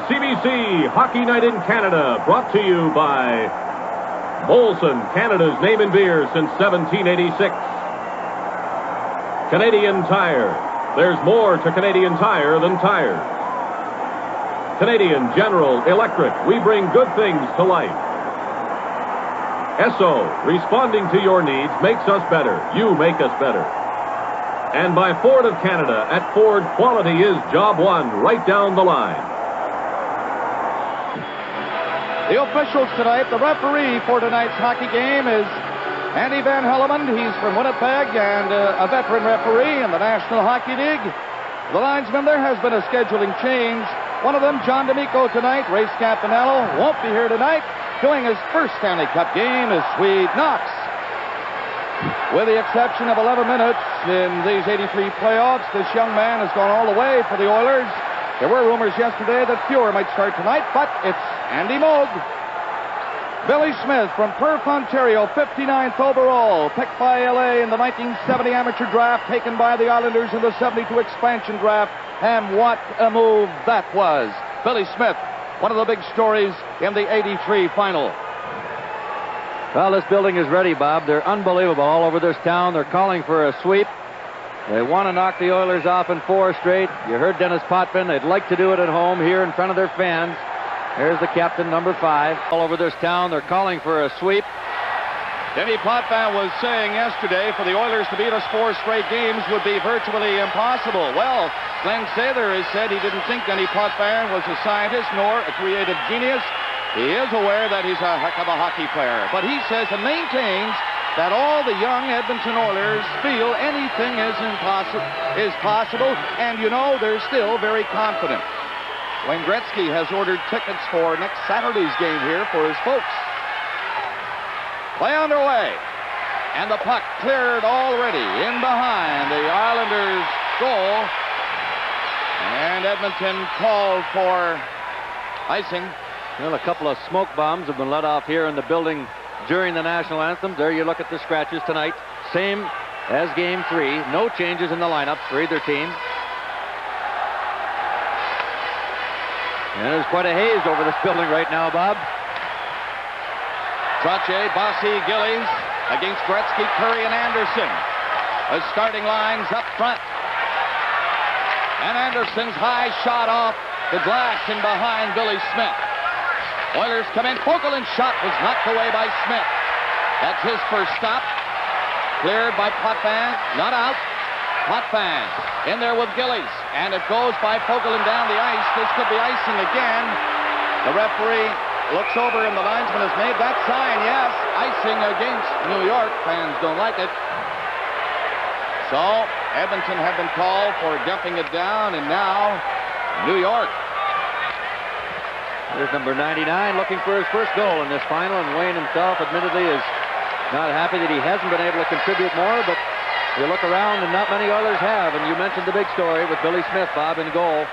CBC Hockey Night in Canada, brought to you by Molson, Canada's name in beer since 1786. Canadian Tire. There's more to Canadian Tire than tires. Canadian General Electric. We bring good things to life. Esso. Responding to your needs makes us better. You make us better. And by Ford of Canada. At Ford, quality is job one, right down the line. The officials tonight, the referee for tonight's hockey game is Andy Van Hellemond. He's from Winnipeg and a veteran referee in the National Hockey League. The linesman, there has been a scheduling change. One of them, John D'Amico tonight, Race Campanello, won't be here tonight. Doing his first Stanley Cup game is Swede Knox. With the exception of 11 minutes in these 83 playoffs, this young man has gone all the way for the Oilers. There were rumors yesterday that Fuhrer might start tonight, but it's Andy Moog. Billy Smith from Perth, Ontario, 59th overall, picked by LA in the 1970 amateur draft, taken by the Islanders in the 72 expansion draft, and what a move that was. Billy Smith, one of the big stories in the 83 final. Well, this building is ready, Bob. They're unbelievable all over this town. They're calling for a sweep. They want to knock the Oilers off in 4 straight. You heard Dennis Potvin. They'd like to do it at home here in front of their fans. Here's the captain, number 5. All over this town, they're calling for a sweep. Denny Potvin was saying yesterday for the Oilers to beat us 4 straight games would be virtually impossible. Well, Glenn Sather has said he didn't think Denny Potvin was a scientist nor a creative genius. He is aware that he's a heck of a hockey player. But he says and maintains that all the young Edmonton Oilers feel anything is possible, and you know, they're still very confident. Wayne Gretzky has ordered tickets for next Saturday's game here for his folks. Play underway, and the puck cleared already in behind the Islanders' goal, and Edmonton called for icing. Well, a couple of smoke bombs have been let off here in the building during the national anthem. There you look at the scratches tonight. Same as game 3. No changes in the lineups for either team. And there's quite a haze over this building right now, Bob. Trottier, Bossy, Gillies against Gretzky, Curry, and Anderson. The starting lines up front. And Anderson's high shot off the glass in behind Billy Smith. Oilers come in. Fogelman's shot was knocked away by Smith. That's his first stop. Cleared by Potvin. Not out. Potvin in there with Gillies. And it goes by Fogelman down the ice. This could be icing again. The referee looks over and the linesman has made that sign. Yes, icing against New York. Fans don't like it. So Edmonton have been called for dumping it down, and now New York. There's number 99 looking for his first goal in this final, and Wayne himself admittedly is not happy that he hasn't been able to contribute more, but you look around and not many Oilers have, and you mentioned the big story with Billy Smith, Bob, in goal.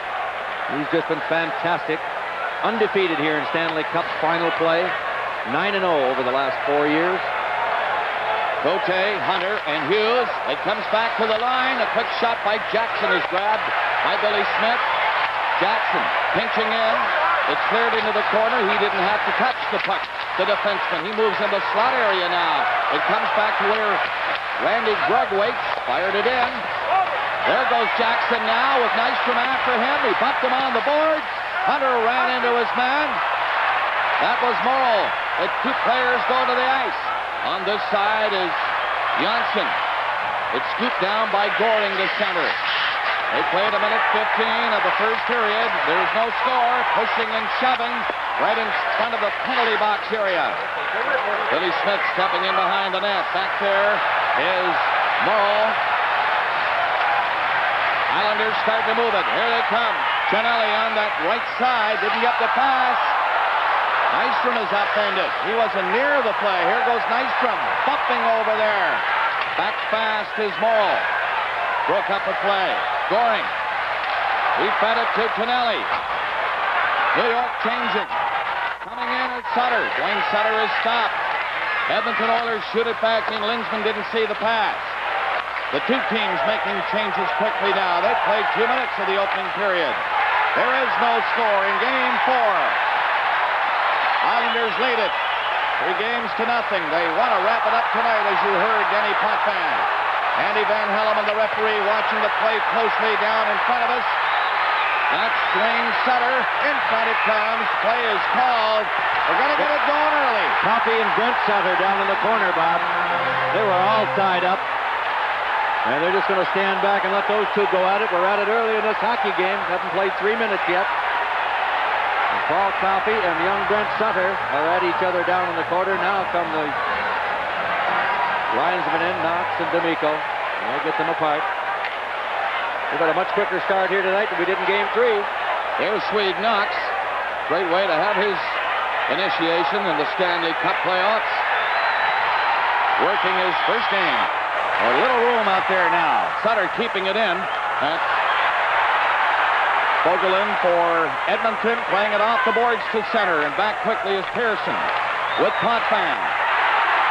He's just been fantastic. Undefeated here in Stanley Cup final play. 9-0 over the last 4 years. Cote, Hunter, and Hughes. It comes back to the line. A quick shot by Jackson is grabbed by Billy Smith. Jackson pinching in. It's cleared into the corner. He didn't have to touch the puck. The defenseman. He moves in the slot area now. It comes back to where Randy Grug waits. Fired it in. There goes Jackson now with Nystrom after him. He bumped him on the boards. Hunter ran into his man. That was Morrow. The 2 players go to the ice. On this side is Jonsson. It's scooped down by Goring to center. They played 1:15 of the first period. There's no score. Pushing and shoving right in front of the penalty box area. Billy Smith stepping in behind the net. Back there is Morrow. Islanders start to move it. Here they come. Tonelli on that right side. Didn't get the pass. Nystrom is upended. He wasn't near the play. Here goes Nystrom. Bumping over there. Back fast is Morrow. Broke up a play. Goring. He fed it to Tonelli. New York changing. Coming in at Sutter. Duane Sutter is stopped. Edmonton Oilers shoot it back in. Lindsman didn't see the pass. The two teams making changes quickly now. They played 2 minutes of the opening period. There is no score in Game 4. Islanders lead it 3-0. They want to wrap it up tonight, as you heard Denis Potvin. Andy Van Hellemond, the referee, watching the play closely down in front of us. That's Duane Sutter. In front it comes. Play is called. We're going to get it going early. Coffey and Brent Sutter down in the corner, Bob. They were all tied up. And they're just going to stand back and let those two go at it. We're at it early in this hockey game. Haven't played 3 minutes yet. And Paul Coffey and young Brent Sutter are at each other down in the corner. Now come the linesmen in, Knox and D'Amico. And they get them apart. We've got a much quicker start here tonight than we did in Game 3. There's Swede Knox. Great way to have his initiation in the Stanley Cup playoffs. Working his first game. A little room out there now. Sutter keeping it in. That's Vogelin for Edmonton, playing it off the boards to center. And back quickly is Persson with Potvin.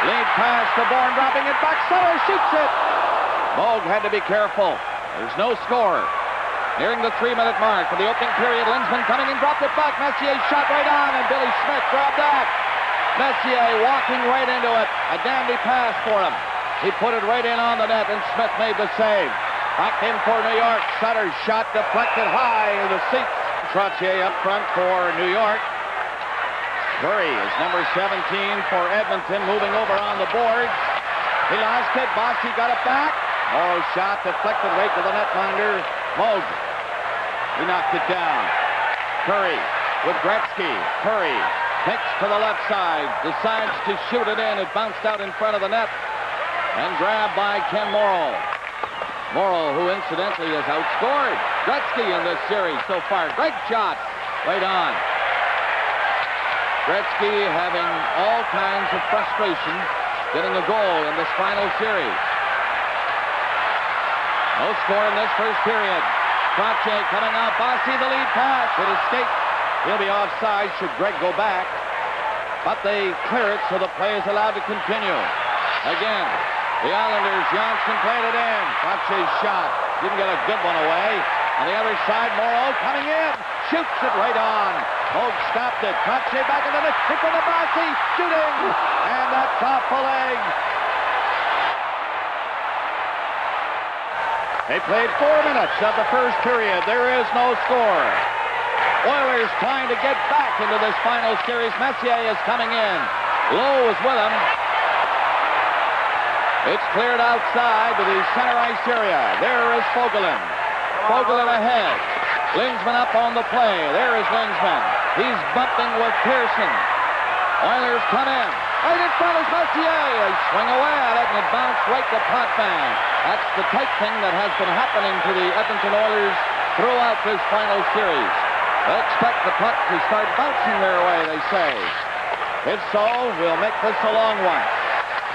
Lead pass to Bourne, dropping it back. Sutter shoots it. Moog had to be careful. There's no score. Nearing the 3-minute mark for the opening period. Lindsman coming and dropped it back. Messier shot right on, and Billy Smith grabbed that. Messier walking right into it. A dandy pass for him. He put it right in on the net, and Smith made the save. Back in for New York. Sutter's shot deflected high in the seats. Trottier up front for New York. Curry is number 17 for Edmonton, moving over on the boards. He lost it. Bossy got it back. Morrow's shot deflected right to the netminder. Moog. He knocked it down. Curry with Gretzky. Curry takes to the left side. Decides to shoot it in. It bounced out in front of the net. And grabbed by Ken Morrow. Morrow, who incidentally has outscored Gretzky in this series so far. Great shot. Right on. Gretzky having all kinds of frustration getting a goal in this final series. No score in this first period. Trottier coming out. Bossy the lead pass. It escaped. He'll be offside should Greg go back. But they clear it so the play is allowed to continue. Again. The Islanders, Jonsson played it in. Trottier's shot. Didn't get a good one away. On the other side, Morrow coming in. Shoots it right on. Moog stopped it. Trottier back in the net. In front of Bossy. Shooting. And that's off the leg. They played 4 minutes of the first period. There is no score. Oilers trying to get back into this final series. Messier is coming in. Lowe is with him. It's cleared outside to the center ice area. There is Vogelin. Vogelin ahead. Lindsman up on the play. There is Lindsman. He's bumping with Persson. Oilers come in. Right in front is Messier. They swing away at it, and it bounced right to Potvin. That's the type thing that has been happening to the Edmonton Oilers throughout this final series. They expect the puck to start bouncing their way, they say. If so, we'll make this a long one.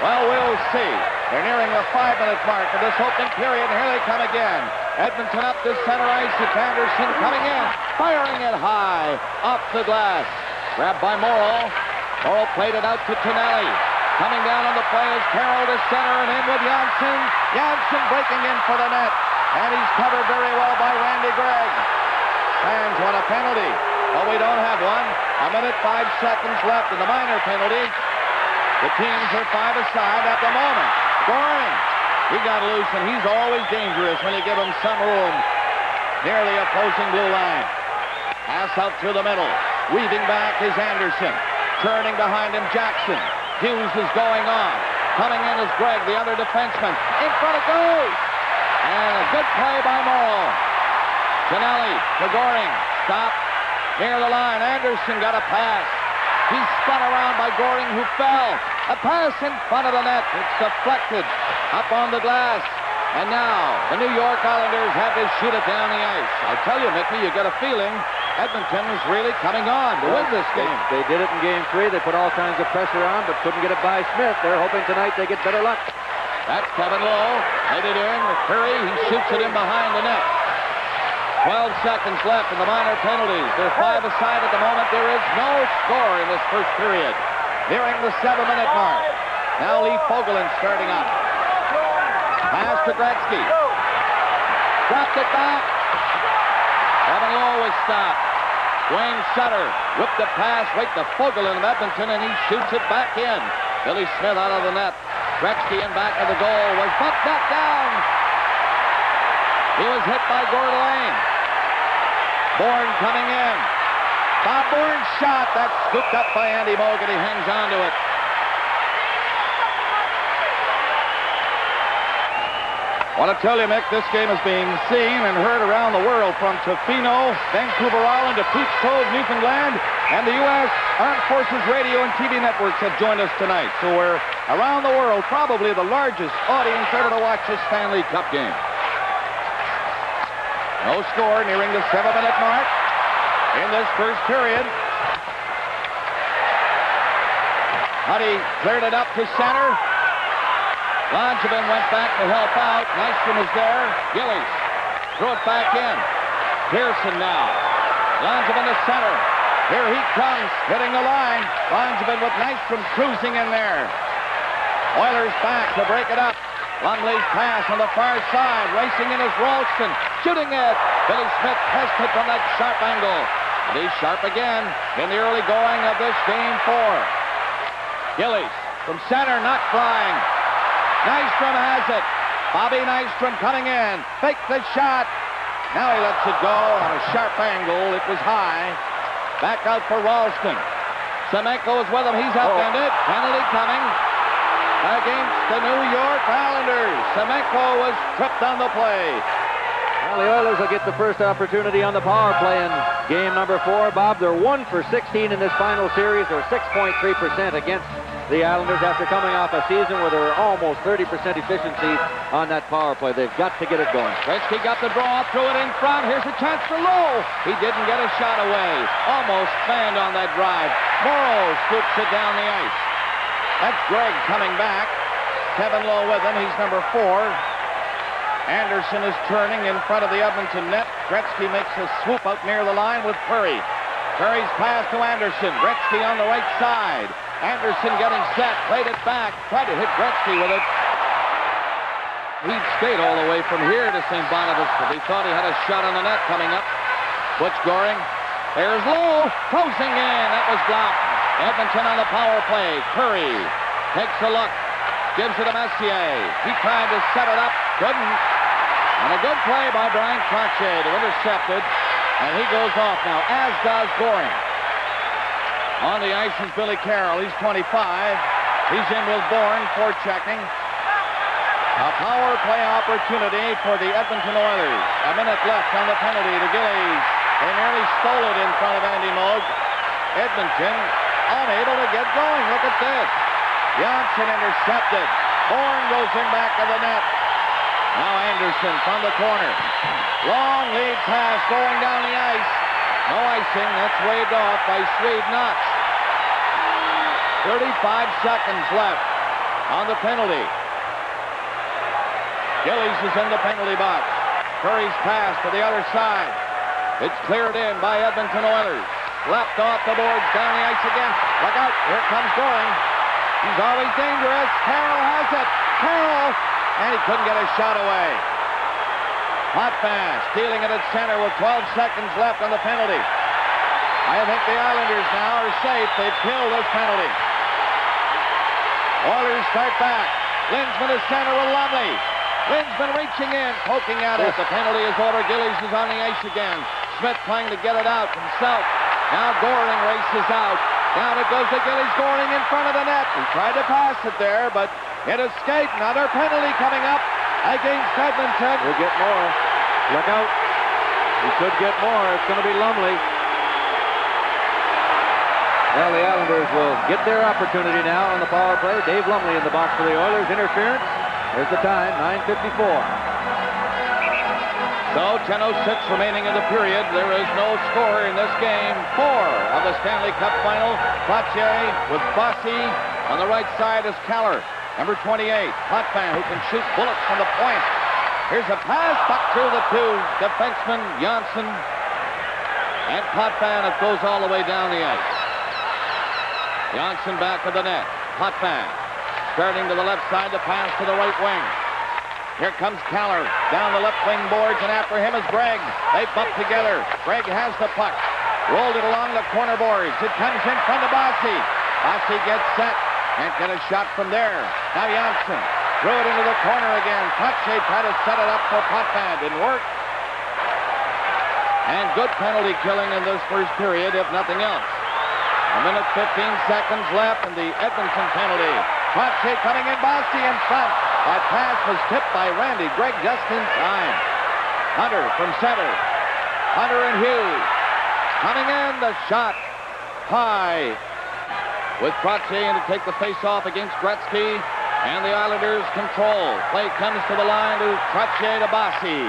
Well, we'll see. They're nearing the 5-minute mark of this opening period, and here they come again. Edmonton up to center ice. It's Anderson coming in, firing it high, off the glass. Grabbed by Morrow. Morrow played it out to Tonelli. Coming down on the play is Carroll to center, and in with Jonsson. Jonsson breaking in for the net, and he's covered very well by Randy Gregg. Fans want a penalty. Well, we don't have one. 1 minute, 5 seconds left in the minor penalty. The teams are 5 aside at the moment. Goring, he got loose, and he's always dangerous when you give him some room near the opposing blue line. Pass out through the middle. Weaving back is Anderson. Turning behind him, Jackson. Hughes is going on. Coming in is Gregg, the other defenseman. In front it goes! And a good play by Morrow. Tonelli to Goring. Stop. Near the line. Anderson got a pass. He's spun around by Goring, who fell. A pass in front of the net. It's deflected up on the glass. And now the New York Islanders have to shoot it down the ice. I tell you, Mickey, you get a feeling Edmonton is really coming on to win this game. They did it in Game 3. They put all kinds of pressure on, but couldn't get it by Smith. They're hoping tonight they get better luck. That's Kevin Lowe. Headed in. McCurry, he shoots it in behind the net. 12 seconds left in the minor penalties. They're 5 aside at the moment. There is no score in this first period. Nearing the 7-minute mark. Now Lee Fogelin starting up. Pass to Gretzky. Dropped it back. Kevin Lowe was stopped. Duane Sutter whipped the pass right to Fogelin of Edmonton, and he shoots it back in. Billy Smith out of the net. Gretzky in back of the goal. Was bumped back down. He was hit by Gord. Bourne coming in. Bob Bourne's shot. That's scooped up by Andy Mogan. He hangs on to it. I want to tell you, Mick, this game is being seen and heard around the world, from Tofino, Vancouver Island to Pooch Cove, Newfoundland, and the U.S. Armed Forces Radio and TV networks have joined us tonight. So we're around the world, probably the largest audience ever to watch this Stanley Cup game. No score, nearing the 7-minute mark in this first period. Huddy cleared it up to center. Langevin went back to help out. Nystrom is there. Gillies threw it back in. Persson now. Langevin to center. Here he comes, hitting the line. Langevin with Nystrom cruising in there. Oilers back to break it up. Lumley's pass on the far side. Racing in is Ralston. Shooting it. Billy Smith tested it from that sharp angle. And he's sharp again in the early going of this game 4. Gillies from center, not flying. Nystrom has it. Bobby Nystrom coming in. Fakes the shot. Now he lets it go on a sharp angle. It was high. Back out for Ralston. Semenko is with him. He's upended. Penalty coming against the New York Islanders. Semenko was tripped on the play. Well, the Oilers will get the first opportunity on the power play in game number 4. Bob, they're 1 for 16 in this final series, or 6.3% against the Islanders after coming off a season where they're almost 30% efficiency on that power play. They've got to get it going. Gretzky got the draw, threw it in front. Here's a chance for Lowe. He didn't get a shot away. Almost fanned on that drive. Morrow scoops it down the ice. That's Gregg coming back. Kevin Lowe with him. He's number 4. Anderson is turning in front of the Edmonton net. Gretzky makes a swoop out near the line with Curry. Curry's pass to Anderson. Gretzky on the right side. Anderson getting set, played it back, tried to hit Gretzky with it. He'd skate all the way from here to St. Boniface, but he thought he had a shot on the net coming up. Butch Goring. There's Lowe, closing in. That was blocked. Edmonton on the power play. Curry takes a look, gives it to Messier. He tried to set it up, couldn't. And a good play by Bryan Trottier to intercept it. And he goes off now, as does Goring. On the ice is Billy Carroll. He's 25. He's in with Bourne, forechecking. A power play opportunity for the Edmonton Oilers. A minute left on the penalty to Gillies. They nearly stole it in front of Andy Moog. Edmonton unable to get going. Look at this. Jonsson intercepted. Bourne goes in back of the net. Now Anderson from the corner. Long lead pass going down the ice. No icing. That's waved off by Swede Knox. 35 seconds left on the penalty. Gillies is in the penalty box. Curry's pass to the other side. It's cleared in by Edmonton Oilers. Left off the boards, down the ice again. Look out. Here comes Goring. He's always dangerous. Carroll has it. Carroll. And he couldn't get a shot away. Potvin stealing it at center with 12 seconds left on the penalty. I think the Islanders now are safe. They've killed this penalty. Oilers start back. Lindsman is center with Lumley. Lindsman reaching in, poking at it. The penalty is over. Gillies is on the ice again. Smith trying to get it out himself. Now Goring races out. Down it goes to Gillies. Goring in front of the net. He tried to pass it there, but it escaped. Another penalty coming up against Edmonton. We'll get more. Look out. He could get more. It's going to be Lumley. Well, the Islanders will get their opportunity now on the power play. Dave Lumley in the box for the Oilers. Interference. There's the time, 9:54. So 10:06 remaining in the period. There is no score in this game 4 of the Stanley Cup Final. Trottier with Bossy. On the right side is Kallur, number 28. Potvin, who can shoot bullets from the point. Here's a pass back through the two defensemen, Jonsson and Potvin. It goes all the way down the ice. Jonsson back to the net. Potvin starting to the left side, the pass to the right wing. Here comes Kallur down the left wing boards, and after him is Gregg. They bump together. Gregg has the puck. Rolled it along the corner boards. It comes in front of Bossy. Bossy gets set. Can't get a shot from there. Now Jonsson threw it into the corner again. Trottier tried to set it up for Potvin. Didn't work. And good penalty killing in this first period, if nothing else. A minute, 15 seconds left, and the Edmonton penalty. Trottier coming in, Bossy in front. That pass was tipped by Randy Gregg just in time. Hunter from center. Hunter and Hughes. Coming in, the shot high. With Trottier in to take the face-off against Gretzky. And the Islanders control. Play comes to the line to Trottier to Bossy.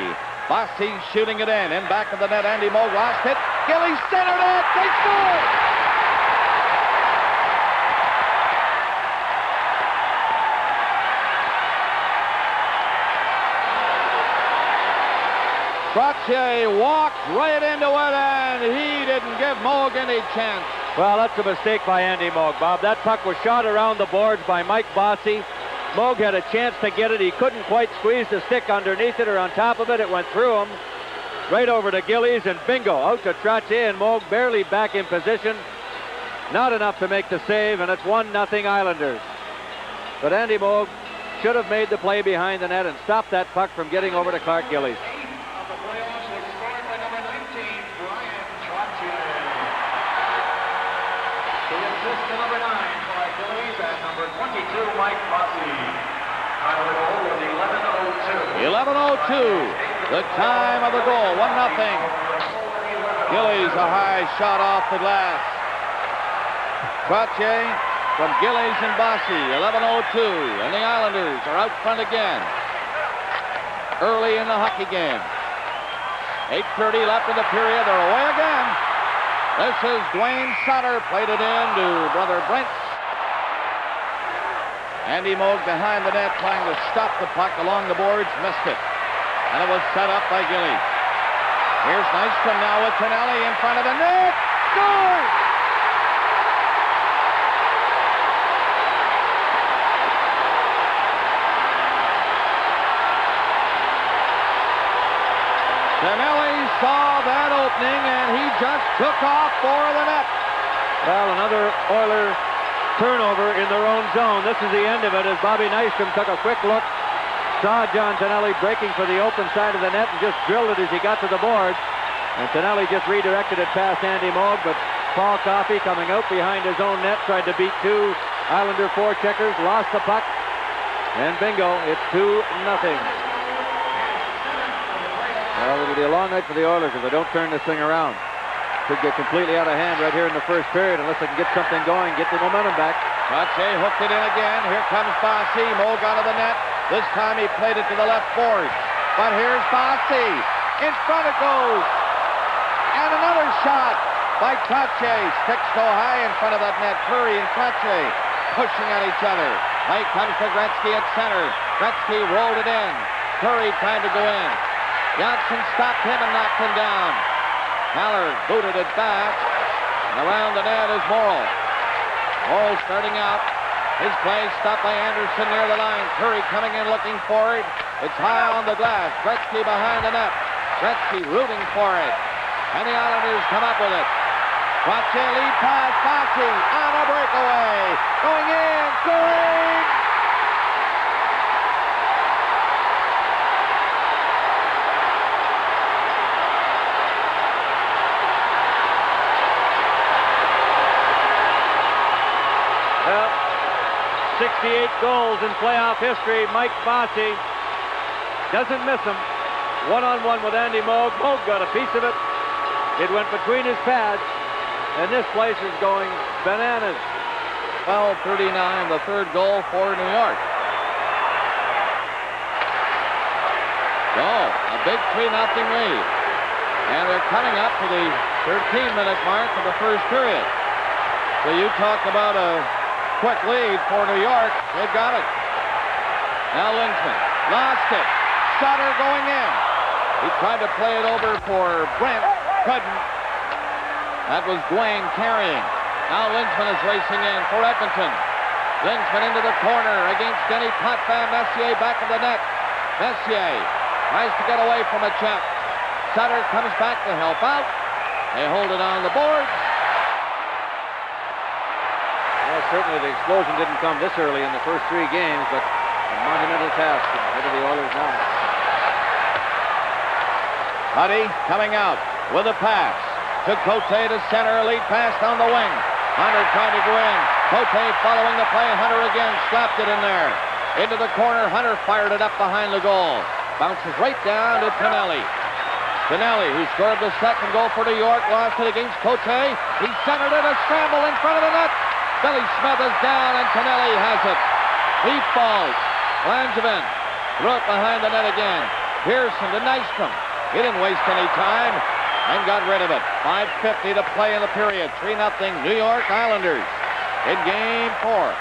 Bossy shooting it in. And back of the net, Andy Moog lost it. Gillies centered it. They score! Trottier walked right into it, and he didn't give Moog any chance. Well, that's a mistake by Andy Moog, Bob. That puck was shot around the boards by Mike Bossy. Moog had a chance to get it. He couldn't quite squeeze the stick underneath it or on top of it. It went through him. Right over to Gillies, and bingo, out to Trottier, and Moog barely back in position. Not enough to make the save, and it's 1-0 Islanders. But Andy Moog should have made the play behind the net and stopped that puck from getting over to Clark Gillies. Number 9 for Gillies and number 22, Mike Bossy. Time of the goal was 11:02. 11:02, the time of the goal, 1-0. Gillies, a high shot off the glass. Trottier from Gillies and Bossy, 11:02, and the Islanders are out front again. Early in the hockey game. 8:30 left in the period, they're away again. This is Duane Sutter, played it in to brother Brent. Andy Moog behind the net trying to stop the puck along the boards, missed it. And it was set up by Gillies. Here's Nystrom now with Tonelli in front of the net. Scores! Tonelli saw that opening, and he just took off for the net. Well, another Oiler turnover in their own zone. This is the end of it as Bobby Nystrom took a quick look, saw John Tonelli breaking for the open side of the net, and just drilled it as he got to the board. And Tonelli just redirected it past Andy Moog, but Paul Coffey coming out behind his own net, tried to beat two Islander forecheckers, lost the puck, and bingo, it's 2-0. Well, it'll be a long night for the Oilers if they don't turn this thing around. Could get completely out of hand right here in the first period unless they can get something going, get the momentum back. Trottier hooked it in again. Here comes Bossy. Moog out of the net. This time he played it to the left board. But here's Bossy. In front it goes. And another shot by Trottier. Sticks so high in front of that net. Fleury and Trottier pushing at each other. Play comes to Gretzky at center. Gretzky rolled it in. Fleury tried to go in. Jonsson stopped him and knocked him down. Kallur booted it back. And around the net is Morrow. Morrow starting out. His play stopped by Anderson near the line. Fleury coming in looking for it. It's high on the glass. Gretzky behind the net. Gretzky rooting for it. And the Islanders come up with it. Trottier lead pass. Bossy on a breakaway. Going in. Goring. goals in playoff history. Mike Bossy doesn't miss him. One-on-one with Andy Moog. Moog got a piece of it. It went between his pads, and this place is going bananas. 12:39, the third goal for New York. So, a big 3-0 lead. And they're coming up to the 13-minute mark of the first period. So you talk about a quick lead for New York. They've got it. Now Lindgren lost it. Sutter going in. He tried to play it over for Brent. Couldn't. That was Duane carrying. Now Lindgren is racing in for Edmonton. Lindgren into the corner against Denis Potvin. Messier back of the net. Messier tries to get away from a check. Sutter comes back to help out. They hold it on the boards. Well, certainly the explosion didn't come this early in the first 3 games, but a monumental task ahead of the Oilers now. Huddy coming out with a pass to Cote to center. A lead pass down the wing. Hunter trying to go in. Cote following the play. Hunter again slapped it in there. Into the corner. Hunter fired it up behind the goal. Bounces right down to Tonelli. Tonelli, who scored the second goal for New York, lost it against Cote. He centered it, a scramble in front of the net. Billy Smith is down, and Tonelli has it. He falls. Langevin threw it behind the net again. Persson to Nystrom. He didn't waste any time and got rid of it. 5:50 to play in the period. 3-0 New York Islanders in Game 4.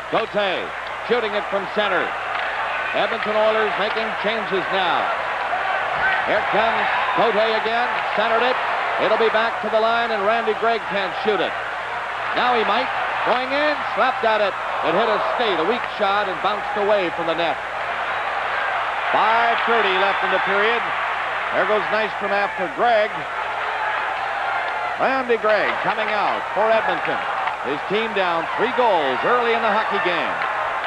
Cote shooting it from center. Edmonton Oilers making changes now. Here comes Cote again, centered it. It'll be back to the line, and Randy Gregg can't shoot it. Now he might. Going in, slapped at it. It hit a skate, a weak shot, and bounced away from the net. 5:30 left in the period. There goes Nystrom after Gregg. Randy Gregg coming out for Edmonton. His team down 3 goals early in the hockey game.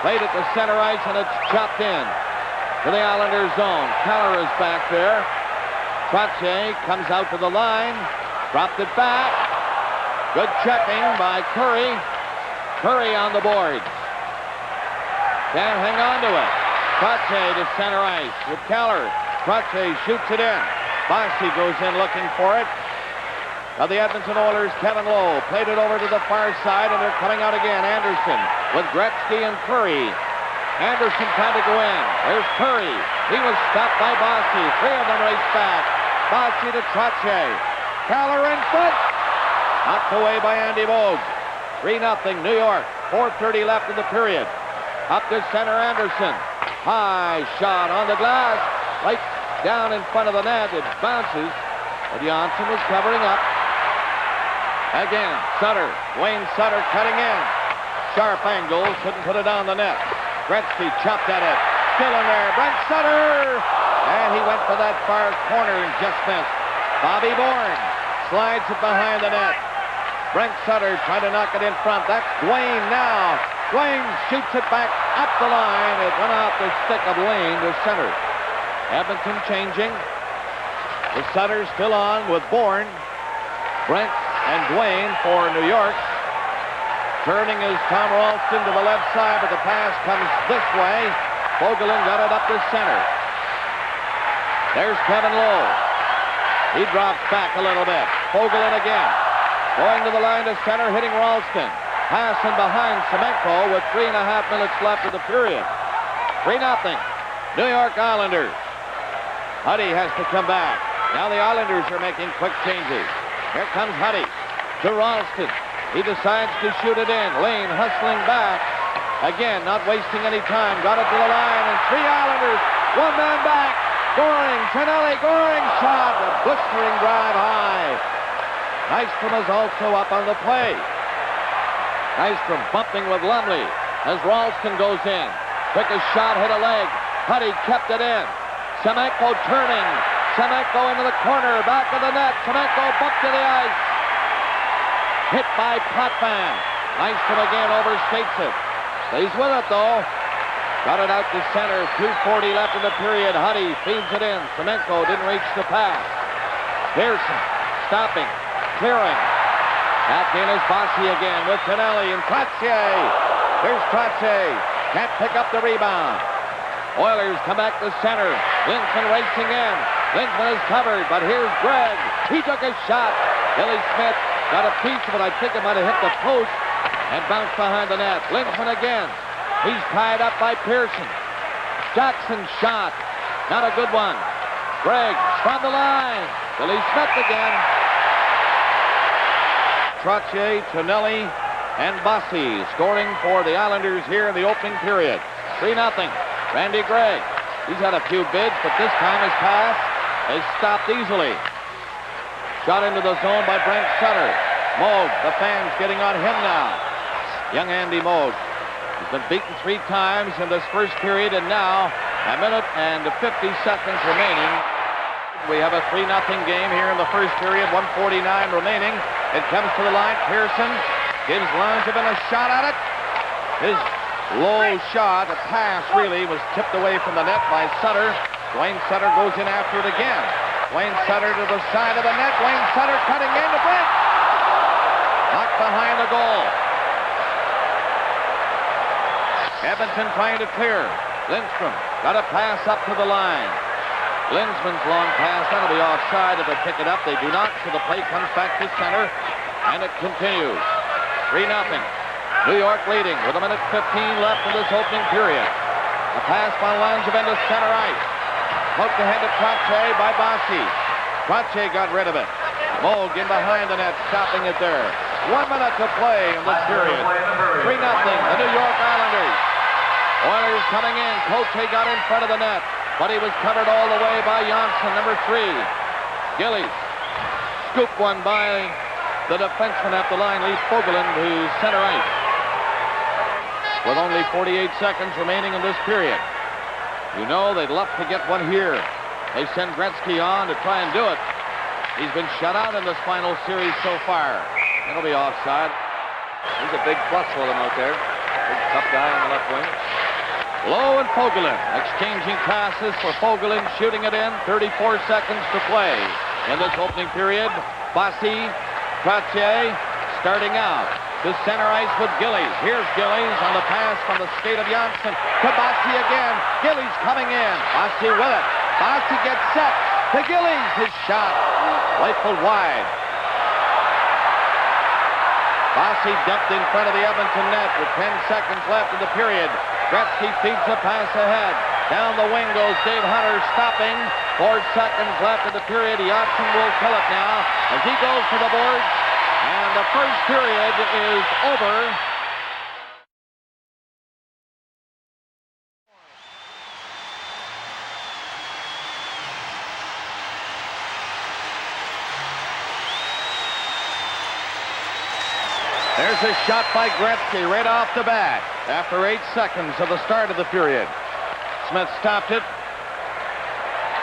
Played at the center ice, and it's chopped in to the Islanders zone. Kallur is back there. Trottier comes out to the line. Dropped it back. Good checking by Curry. Curry on the boards. Can't hang on to it. Trottier to center ice with Kallur. Trottier shoots it in. Bossy goes in looking for it. Now the Edmonton Oilers, Kevin Lowe, played it over to the far side, and they're coming out again. Anderson with Gretzky and Curry. Anderson trying to go in. There's Curry. He was stopped by Bossy. 3 of them race back. Bossy to Trottier. Kallur in front. Knocked away by Andy Moog. 3-0 New York. 4:30 left in the period. Up to center Anderson. High shot on the glass. Right down in front of the net. It bounces. But Jonsson was covering up. Again, Sutter. Wayne Sutter cutting in. Sharp angle. Couldn't put it on the net. Gretzky chopped at it. Still in there. Brent Sutter. And he went for that far corner and just missed. Bobby Bourne slides it behind the net. Brent Sutter trying to knock it in front. That's Duane now. Duane shoots it back up the line. It went off the stick of Lane to center. Edmonton changing. The Sutter still on with Bourne. Brent and Duane for New York. Turning is Tom Ralston to the left side, but the pass comes this way. Fogelin got it up the center. There's Kevin Lowe. He drops back a little bit. Fogelin again. Going to the line to center, hitting Ralston. Passing behind Semenko with 3.5 minutes left of the period. 3-0. New York Islanders. Huddy has to come back. Now the Islanders are making quick changes. Here comes Huddy to Ralston. He decides to shoot it in. Lane hustling back. Again, not wasting any time. Got it to the line, and 3 Islanders. 1 man back. Goring, Tonelli, Goring shot. A blistering drive high. Nystrom is also up on the play. Nystrom bumping with Lumley as Ralston goes in. Quickest shot, hit a leg. Huddy kept it in. Semenko turning. Semenko into the corner, back of the net. Semenko bumped to the ice. Hit by Potvin. Nystrom again overstates it. Stays with it, though. Got it out to center. 2:40 left in the period. Huddy feeds it in. Semenko didn't reach the pass. Persson stopping. Clearing. Back in is Bossy again with Tonelli and Trottier. Here's Trottier. Can't pick up the rebound. Oilers come back to center. Lindgren racing in. Lindgren is covered, but here's Gregg. He took a shot. Billy Smith got a piece of it. I think it might have hit the post and bounced behind the net. Lindgren again. He's tied up by Persson. Jackson's shot. Not a good one. Gregg from the line. Billy Smith again. Trottier, Tonelli, and Bossy scoring for the Islanders here in the opening period. 3-0. Randy Gregg. He's had a few bids, but this time his pass is stopped easily. Shot into the zone by Brent Sutter. Moog, the fans getting on him now. Young Andy Moog. He's been beaten 3 times in this first period, and now a minute and 50 seconds remaining. We have a 3-0 game here in the first period, 1:49 remaining. It comes to the line. Persson gives Langevin a shot at it. His low shot, a pass really, was tipped away from the net by Sutter. Duane Sutter goes in after it again. Duane Sutter to the side of the net. Duane Sutter cutting in to Brent. Knocked behind the goal. Edmonton trying to clear. Lindstrom got a pass up to the line. Lindsman's long pass. That'll be offside if they pick it up. They do not, so the play comes back to center, and it continues. 3-0. New York leading with 1:15 left in this opening period. A pass by Langevin to center ice. Poked ahead to Trottier by Bossy. Trottier got rid of it. Moog in behind the net, stopping it there. 1 minute to play in this period. 3-0, the New York Islanders. Oilers coming in. Cote got in front of the net, but he was covered all the way by Jonsson, number 3. Gillies scooped one by the defenseman at the line, leaves Fogelin to center ice. With only 48 seconds remaining in this period. You know they'd love to get one here. They send Gretzky on to try and do it. He's been shut out in this final series so far. It'll be offside. He's a big plus for them out there. Big tough guy on the left wing. Lowe and Fogelin exchanging passes for Fogelin, shooting it in. 34 seconds to play in this opening period. Bossy, Trottier starting out to center ice with Gillies. Here's Gillies on the pass from the skate of Jonsson to Bossy again. Gillies coming in. Bossy with it. Bossy gets set to Gillies. His shot rifled wide. Bossy dumped in front of the Edmonton net with 10 seconds left in the period. Gretzky feeds the pass ahead. Down the wing goes Dave Hunter, stopping. 4 seconds left in the period. Jonsson will kill it now as he goes to the boards. And the first period is over. There's a shot by Gretzky right off the bat after 8 seconds of the start of the period. Smith stopped it.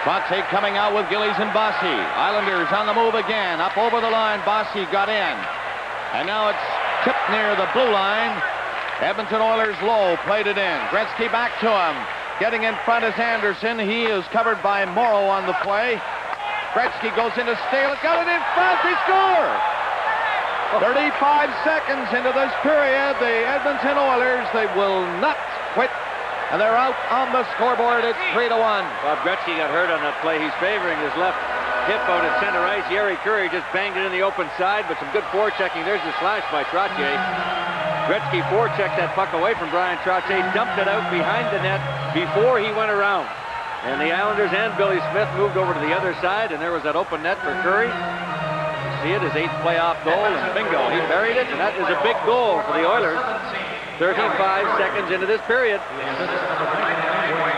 Trottier coming out with Gillies and Bossy. Islanders on the move again. Up over the line. Bossy got in. And now it's tipped near the blue line. Edmonton Oilers low. Played it in. Gretzky back to him. Getting in front is Anderson. He is covered by Morrow on the play. Gretzky goes into Stale. Got it in front. They score. 35 seconds into this period. The Edmonton Oilers, they will not quit. And they're out on the scoreboard. It's 3-1. Bob Gretzky got hurt on that play. He's favoring his left hip out at center ice. Yeri Curry just banged it in the open side, but some good forechecking. There's the slash by Trottier. Gretzky forechecked that puck away from Bryan Trottier, dumped it out behind the net before he went around. And the Islanders and Billy Smith moved over to the other side, and there was that open net for Curry. You see it, his 8th playoff goal, and bingo, he buried it, and that is a big goal for the Oilers. 35 seconds into this period.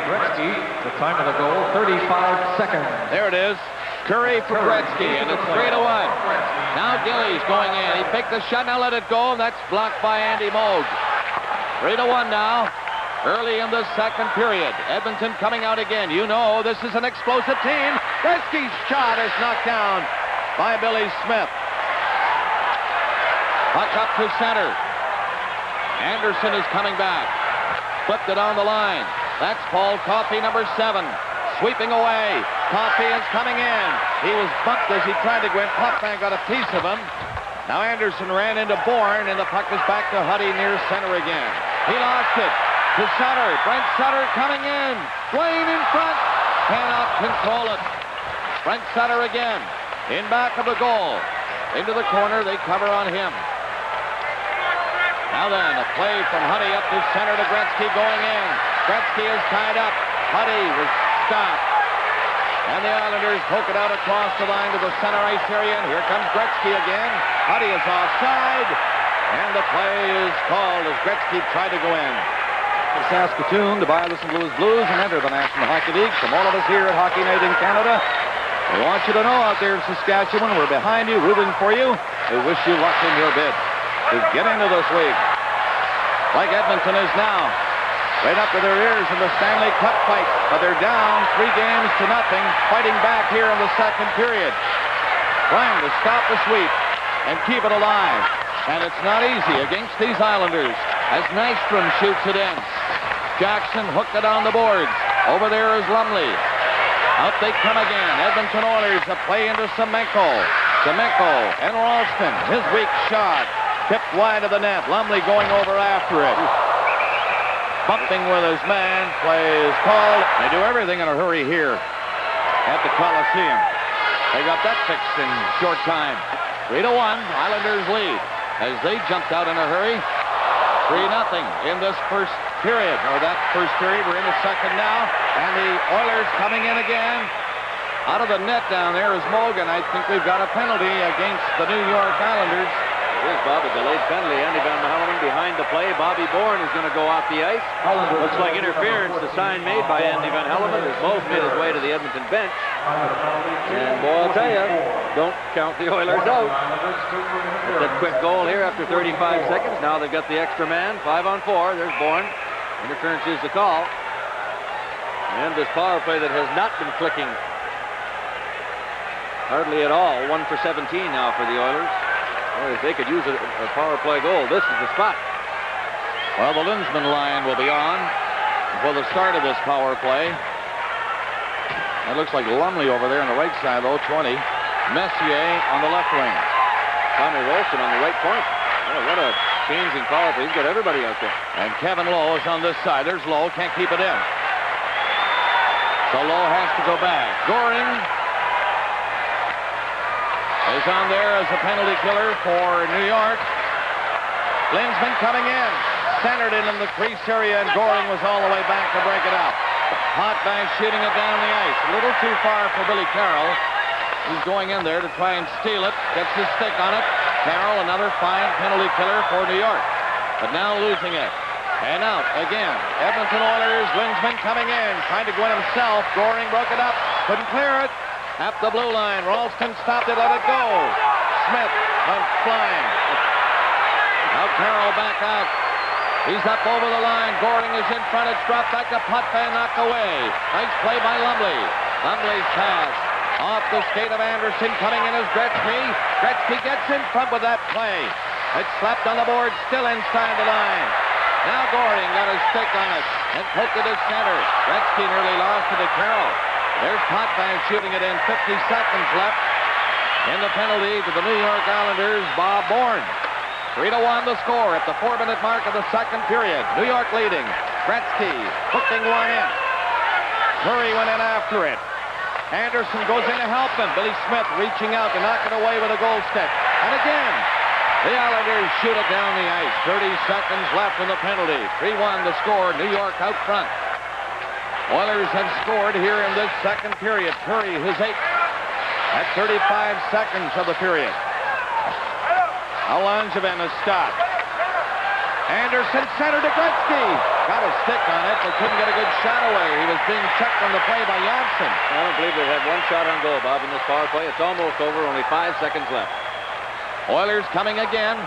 Gretzky, the time of the goal, 35 seconds. There it is. Curry for Gretzky, and it's 3-1. Now Gillies going in. He picked the shot, now let it go, and that's blocked by Andy Moog. 3-1 now. Early in the second period. Edmonton coming out again. You know this is an explosive team. Gretzky's shot is knocked down by Billy Smith. Puck up to center. Anderson is coming back. Flipped it on the line. That's Paul Coffey, number 7. Sweeping away. Coffey is coming in. He was bumped as he tried to go in. Potvin got a piece of him. Now Anderson ran into Bourne, and the puck is back to Huddy near center again. He lost it to Sutter. Brent Sutter coming in. Duane in front. Cannot control it. Brent Sutter again. In back of the goal. Into the corner. They cover on him. Now then, a play from Huddy up to center to Gretzky going in. Gretzky is tied up. Huddy was stopped. And the Islanders poke it out across the line to the center ice area. And here comes Gretzky again. Huddy is offside. And the play is called as Gretzky tried to go in. Saskatoon to buy the St. Louis Blues and enter the National Hockey League. From all of us here at Hockey Night in Canada, we want you to know out there in Saskatchewan, we're behind you, rooting for you. We wish you luck in your bid to get into this league. Like Edmonton is now, right up to their ears in the Stanley Cup fight. But they're down 3-0, fighting back here in the second period. Trying to stop the sweep and keep it alive. And it's not easy against these Islanders as Nystrom shoots it in. Jackson hooked it on the boards. Over there is Lumley. Out they come again. Edmonton Oilers a play into Semenko. Semenko and Ralston. His weak shot. Tipped wide of the net. Lumley going over after it. Bumping with his man. Play is called. They do everything in a hurry here at the Coliseum. They got that fixed in short time. 3-1. Islanders lead as they jumped out in a hurry. 3-0 in this first period, or that first period. We're in the second now, and the Oilers coming in again. Out of the net down there is Morgan. I think we've got a penalty against the New York Islanders. It is, Bob, a delayed penalty. Andy Van Hellemond behind the play. Bobby Bourne is going to go off the ice. Looks like interference. The sign made by Andy Van Hellemond as Moe made his way to the Edmonton bench. And boy, I'll tell you, don't count the Oilers out. It's a quick goal here after 35 seconds. Now they've got the extra man. 5-on-4. There's Bourne. Interference is the call. And this power play that has not been clicking hardly at all. 1 for 17 now for the Oilers. Well, if they could use a power play goal, this is the spot. Well, the Lindsman line will be on for the start of this power play. It looks like Lumley over there on the right side, though, 20. Messier on the left wing. Tommy Rolston on the right point. Oh, what a changing power play. He's got everybody out there. And Kevin Lowe is on this side. There's Lowe. Can't keep it in. So Lowe has to go back. Goring is on there as a penalty killer for New York. Lindsman coming in. Centered in the crease area, and Goring was all the way back to break it up. Potvin shooting it down the ice. A little too far for Billy Carroll. He's going in there to try and steal it. Gets his stick on it. Carroll, another fine penalty killer for New York. But now losing it. And out again. Edmonton Oilers, Lindsman coming in. Trying to go in himself. Goring broke it up. Couldn't clear it. At the blue line. Ralston stopped it. Let it go. Smith went flying. Now Carroll back out. He's up over the line. Goring is in front. It's dropped back to Potvin, knocked away. Nice play by Lumley. Lumley's pass. Off the skate of Anderson. Coming in as Gretzky. Gretzky gets in front with that play. It's slapped on the board. Still inside the line. Now Goring got his stick on it and poked it to center. Gretzky nearly lost it to Carroll. There's Potvin shooting it in. 50 seconds left in the penalty to the New York Islanders. Bob Bourne. 3-1 the score at the 4-minute mark of the second period. New York leading. Gretzky hooking one in. Murray went in after it. Anderson goes in to help him. Billy Smith reaching out to knock it away with a goal stick. And again, the Islanders shoot it down the ice. 30 seconds left in the penalty. 3-1 the score. New York out front. Oilers have scored here in this second period. Curry his 8th at 35 seconds of the period. Now Langevin is stopped. Anderson center to Gretzky. Got a stick on it, but couldn't get a good shot away. He was being checked on the play by Jonsson. I don't believe they had one shot on goal, Bob, in this power play. It's almost over. Only 5 seconds left. Oilers coming again.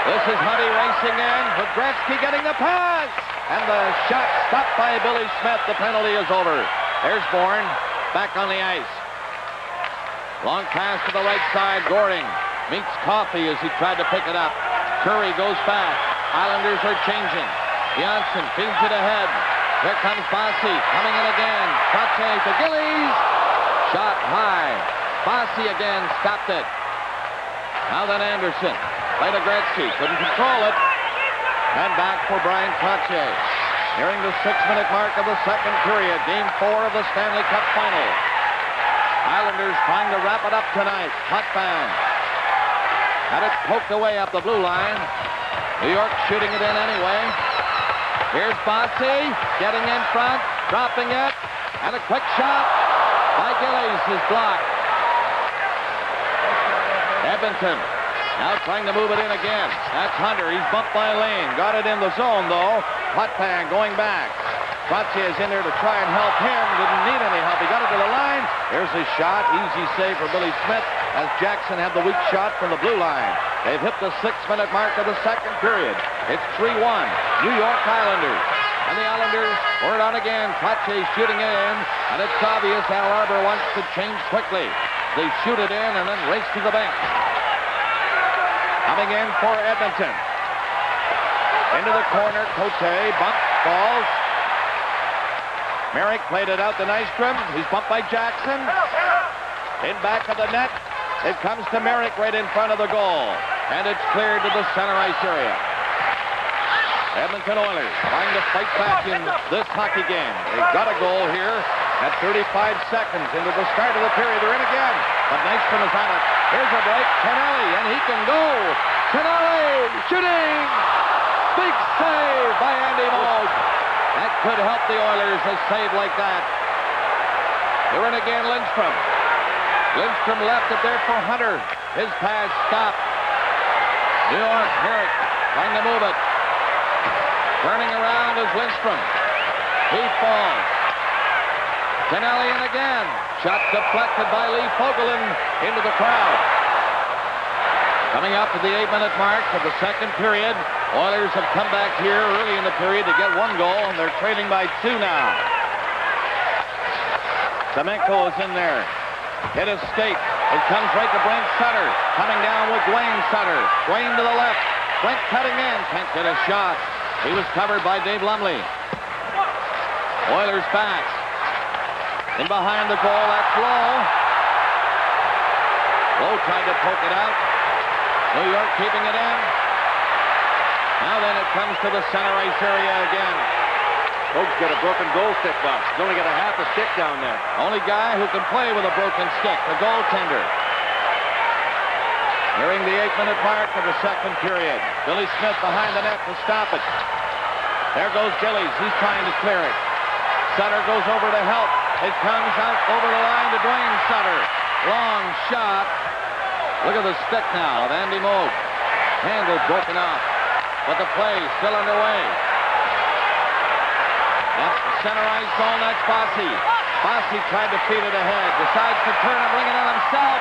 This is Huddy racing in, with Gretzky getting the pass. And the shot stopped by Billy Smith. The penalty is over. There's Bourne back on the ice. Long pass to the right side. Goring meets Coffey as he tried to pick it up. Curry goes back. Islanders are changing. Jonsson feeds it ahead. Here comes Bossy coming in again. Trottier to Gillies. Shot high. Bossy again stopped it. Now then Anderson. Play to Gretzky. Couldn't control it. And back for Bryan Trottier. Nearing the 6-minute mark of the second period. Game 4 of the Stanley Cup Final. Islanders trying to wrap it up tonight. Potvin had it poked away up the blue line. New York shooting it in anyway. Here's Bossy getting in front, dropping it, and a quick shot by Gillies is blocked. Edmonton now trying to move it in again. That's Hunter. He's bumped by Lane. Got it in the zone, though. Potvin going back. Trottier is in there to try and help him. Didn't need any help. He got it to the line. Here's his shot. Easy save for Billy Smith as Jackson had the weak shot from the blue line. They've hit the 6-minute mark of the second period. It's 3-1. New York Islanders. And the Islanders pour it on again. Trottier shooting it in. And it's obvious Arbour wants to change quickly. They shoot it in and then race to the bench. Coming in for Edmonton. Into the corner. Cote bump balls. Merrick played it out to Nystrom. He's bumped by Jackson. In back of the net. It comes to Merrick right in front of the goal. And it's cleared to the center ice area. Edmonton Oilers trying to fight back in this hockey game. They got a goal here at 35 seconds into the start of the period. They're in again. But Nystrom is on it. Here's a break. Tonelli, and he can go. Tonelli shooting. Big save by Andy Moog. That could help the Oilers, a save like that. They're in again, Lindstrom. Lindstrom left it there for Hunter. His pass stopped. New York, Merrick trying to move it. Turning around is Lindstrom. He falls. Tonelli in again. Shot deflected by Lee Fogelin into the crowd. Coming up to the 8-minute mark of the second period. Oilers have come back here early in the period to get one goal, and they're trailing by 2 now. Semenko is in there. Hit his skate. It comes right to Brent Sutter. Coming down with Duane Sutter. Duane to the left. Brent cutting in. Can't get a shot. He was covered by Dave Lumley. Oilers back. In behind the goal, that's Lowe. Lowe tried to poke it out. New York keeping it in. Now then it comes to the center ice area again. Folks got a broken goal stick, Buck. He's only got a half a stick down there. Only guy who can play with a broken stick, the goaltender. Nearing the 8-minute mark of the second period. Billy Smith behind the net to stop it. There goes Gillies. He's trying to clear it. Sutter goes over to help. It comes out over the line to Duane Sutter. Long shot. Look at the stick now of Andy Moog. Handle broken off. But the play still underway. That's the center ice zone. That's Bossy. Bossy tried to feed it ahead. Decides to turn and bring it on himself.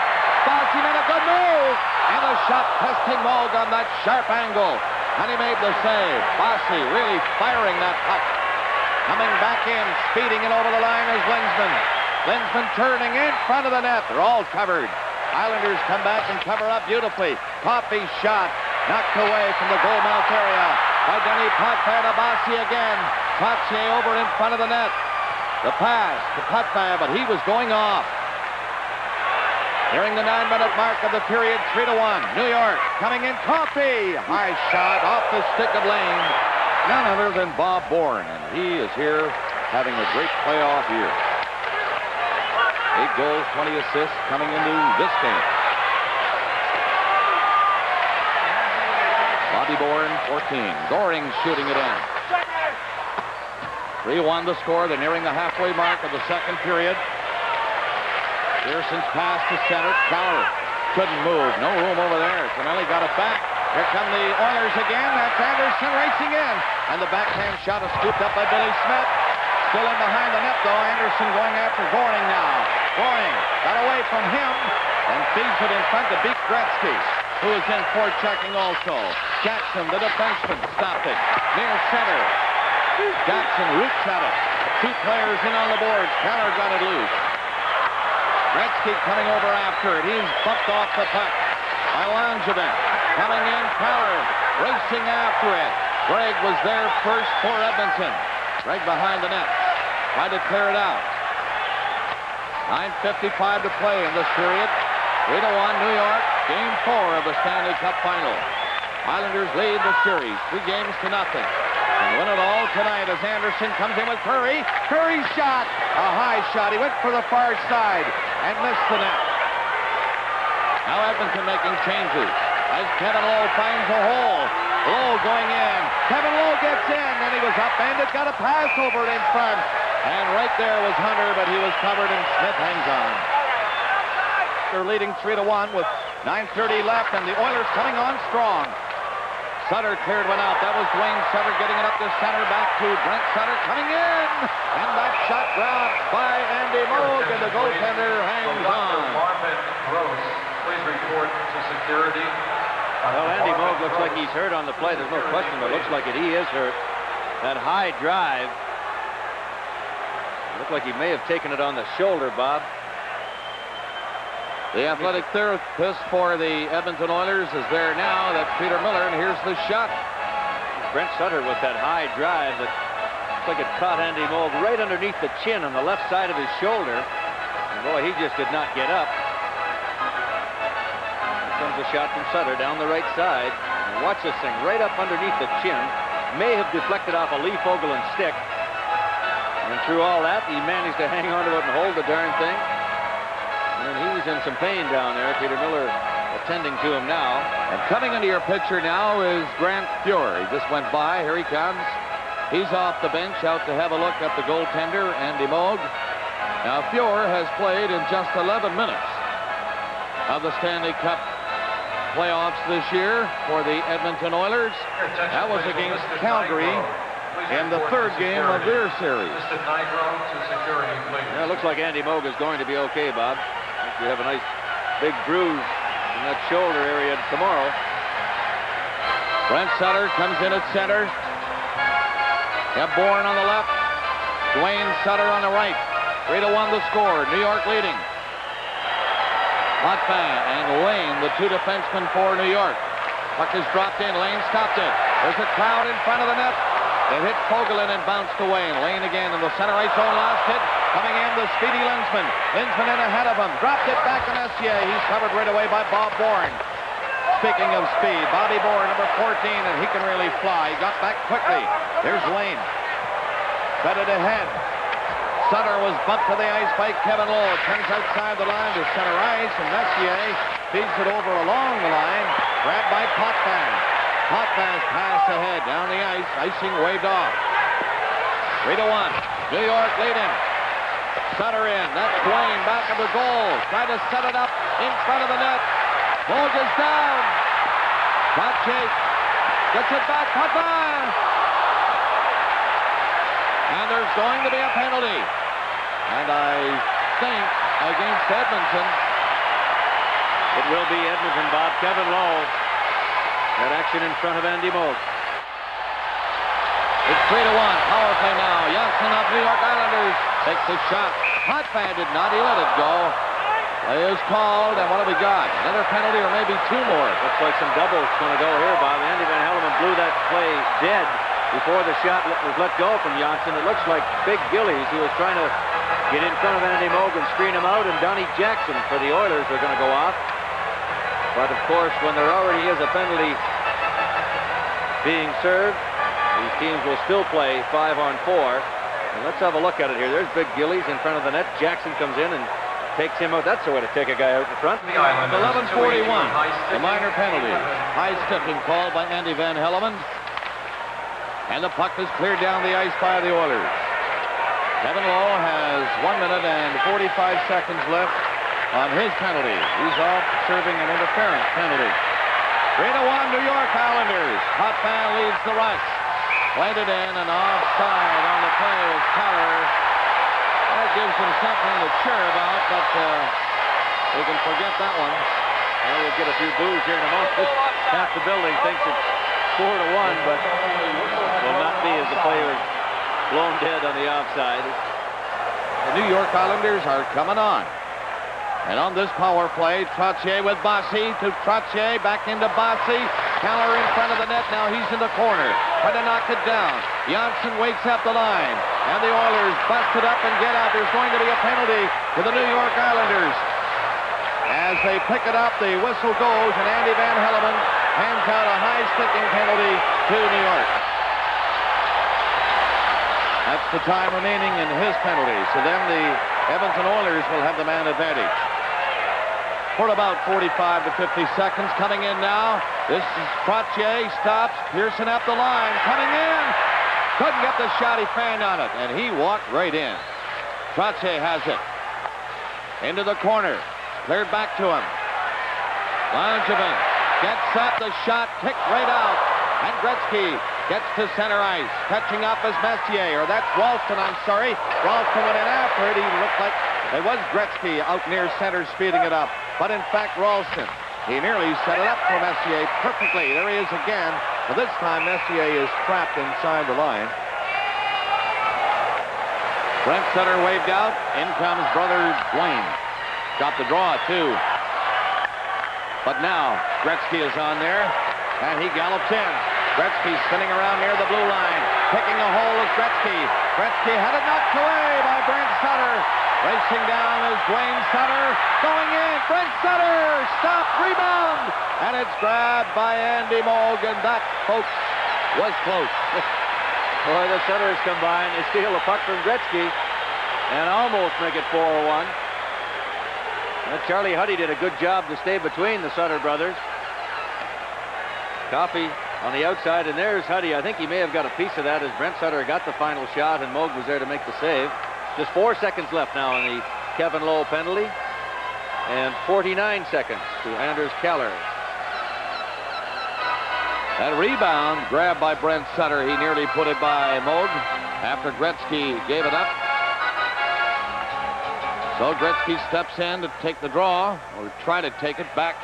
Bossy made a good move. And a shot testing Moog on that sharp angle. And he made the save. Bossy really firing that puck. Coming back in, speeding it over the line is Lindsman. Lindsman turning in front of the net. They're all covered. Islanders come back and cover up beautifully. Coffey's shot knocked away from the goal mouth area by Denis Potvin to Bossy again. Trottier over in front of the net. The pass to Potvin, but he was going off. Nearing the 9-minute mark of the period, 3-1. New York coming in. Coffey. High shot off the stick of Lane. None other than Bob Bourne, and he is here having a great playoff year. 8 goals, 20 assists coming into this game. Bobby Bourne, 14. Goring shooting it in. 3-1 the score. They're nearing the halfway mark of the second period. Pearson's pass to center. Kallur couldn't move. No room over there. Tonelli got it back. Here come the Oilers again. That's Anderson racing in. And the backhand shot is scooped up by Billy Smith. Still in behind the net, though. Anderson going after Goring now. Goring got away from him and feeds it in front to beat Gretzky, who is in forechecking also. Jackson, the defenseman, stopped it. Near center. Jackson roots at it. 2 players in on the boards. Kallur got it loose. Gretzky coming over after it. He's bumped off the puck by Langevin. Coming in, Kallur racing after it. Gregg was there first for Edmonton. Gregg behind the net. Tried to clear it out. 9:55 to play in this period. 3-1 New York. Game 4 of the Stanley Cup Final. Islanders lead the series 3-0. And win it all tonight as Anderson comes in with Curry. Curry's shot, a high shot. He went for the far side and missed the net. Now Edmonton making changes as Kevin Lowe finds a hole. Lowe going in. Kevin Lowe gets in, and he was upended, got a pass over it in front. And right there was Hunter, but he was covered, and Smith hangs on. They're leading 3-1 with 9:30 left, and the Oilers coming on strong. Sutter cleared one out. That was Duane Sutter getting it up to center. Back to Brent Sutter coming in. And that shot grabbed by Andy Moog, and the goaltender hangs on. Please report to security. Well, Andy Moog looks like he's hurt on the play. There's no question, but it looks like He is hurt. That high drive. Looked like he may have taken it on the shoulder, Bob. The athletic therapist for the Edmonton Oilers is there now. That's Peter Miller, and here's the shot. Brent Sutter with that high drive that looks like it caught Andy Moog right underneath the chin on the left side of his shoulder. And boy, he just did not get up. Here comes a shot from Sutter down the right side. And watch this thing right up underneath the chin. May have deflected off a Lee Fogelin stick. And through all that, he managed to hang onto it and hold the darn thing. And he's in some pain down there. Peter Miller attending to him now. And coming into your picture now is Grant Fuhr. He just went by. Here he comes. He's off the bench out to have a look at the goaltender, Andy Moog. Now, Fuhr has played in just 11 minutes of the Stanley Cup playoffs this year for the Edmonton Oilers. That was against Calgary in the third game of their series. Yeah, it looks like Andy Moog is going to be okay, Bob. You have a nice big bruise in that shoulder area tomorrow. Brent Sutter comes in at center. Got Bourne on the left. Duane Sutter on the right. 3-1 the score. New York leading. Potvin and Lane, the two defensemen for New York. Puck is dropped in. Lane stopped it. There's a crowd in front of the net. It hit Fogelin and bounced away. And Lane again in the center right zone. Last hit. Coming in, the speedy Linsman. Linsman in ahead of him. Dropped it back to Messier. He's covered right away by Bob Bourne. Speaking of speed, Bobby Bourne, number 14, and he can really fly. He got back quickly. There's Lane. Cut it ahead. Sutter was bumped to the ice by Kevin Lowe. Turns outside the line to center ice, and Messier feeds it over along the line. Grabbed by Potvin. Potvin's pass ahead down the ice. Icing waved off. 3-1. New York leading. Sutter in. That's Duane back of the goal. Trying to set it up in front of the net. Moog is down. Trottier gets it back. Potvin. And there's going to be a penalty. And I think against Edmonton. It will be Edmonton, Bob. Kevin Lowe. That action in front of Andy Moog. It's 3-1. Power play now. Jonsson of New York Islanders takes the shot. Potvin did not. He let it go. Play is called, and what have we got? Another penalty or maybe two more. Looks like some doubles going to go here, Bob. Andy Van Hellemond blew that play dead before the shot was let go from Jonsson. It looks like Big Gillies, who was trying to get in front of Andy Moog and screen him out, and Donnie Jackson for the Oilers are going to go off. But, of course, when there already is a penalty being served, these teams will still play 5-on-4. And let's have a look at it here. There's Big Gillies in front of the net. Jackson comes in and takes him out. That's the way to take a guy out in front. 11:41. The minor penalty. High stiffing called by Andy Van Hellemond. And the puck is cleared down the ice by the Oilers. Kevin Lowe has 1 minute and 45 seconds left on his penalty. He's off serving an interference penalty. 3-1 New York Islanders. Potvin leads the rush. Played it in and offside on the play was Kallur. That gives him something to cheer about, but we can forget that one. Well, we'll get a few boos here in a moment. Half the building thinks it's 4-1, but will not be as the player is blown dead on the offside. The New York Islanders are coming on. And on this power play, Trottier with Bossy to Trottier, back into Bossy. Kallur in front of the net, now he's in the corner. Trying to knock it down. Jonsson wakes up the line. And the Oilers bust it up and get out. There's going to be a penalty to the New York Islanders. As they pick it up, the whistle goes, and Andy Van Hellemond hands out a high sticking penalty to New York. That's the time remaining in his penalty. So then the Edmonton Oilers will have the man advantage. For about 45 to 50 seconds. Coming in now. This is Trottier. Stops. Persson up the line. Coming in. Couldn't get the shot. He fanned on it. And he walked right in. Trottier has it. Into the corner. Cleared back to him. Langevin gets up. The shot kicked right out. And Gretzky gets to center ice. Catching up as Messier. Or that's Ralston, I'm sorry. Ralston went in after it. He looked like it was Gretzky out near center speeding it up. But in fact, Ralston, he nearly set it up for Messier perfectly. There he is again. But this time, Messier is trapped inside the line. Brent Sutter waved out. In comes brother Duane. Got the draw, too. But now, Gretzky is on there. And he gallops in. Gretzky spinning around near the blue line. Picking a hole is Gretzky. Gretzky had it knocked away by Brent Sutter. Racing down is Duane Sutter. Going in. Brent Sutter. Stop. Rebound. And it's grabbed by Andy Moog. And that, folks, was close. Boy, the Sutters combine to steal a puck from Gretzky and almost make it 4-1. Charlie Huddy did a good job to stay between the Sutter brothers. Coffey on the outside, and there's Huddy. I think he may have got a piece of that as Brent Sutter got the final shot, and Moog was there to make the save. Just 4 seconds left now on the Kevin Lowe penalty, and 49 seconds to Anders Kallur. That rebound grabbed by Brent Sutter. He nearly put it by Moog after Gretzky gave it up. So Gretzky steps in to take the draw, or try to take it back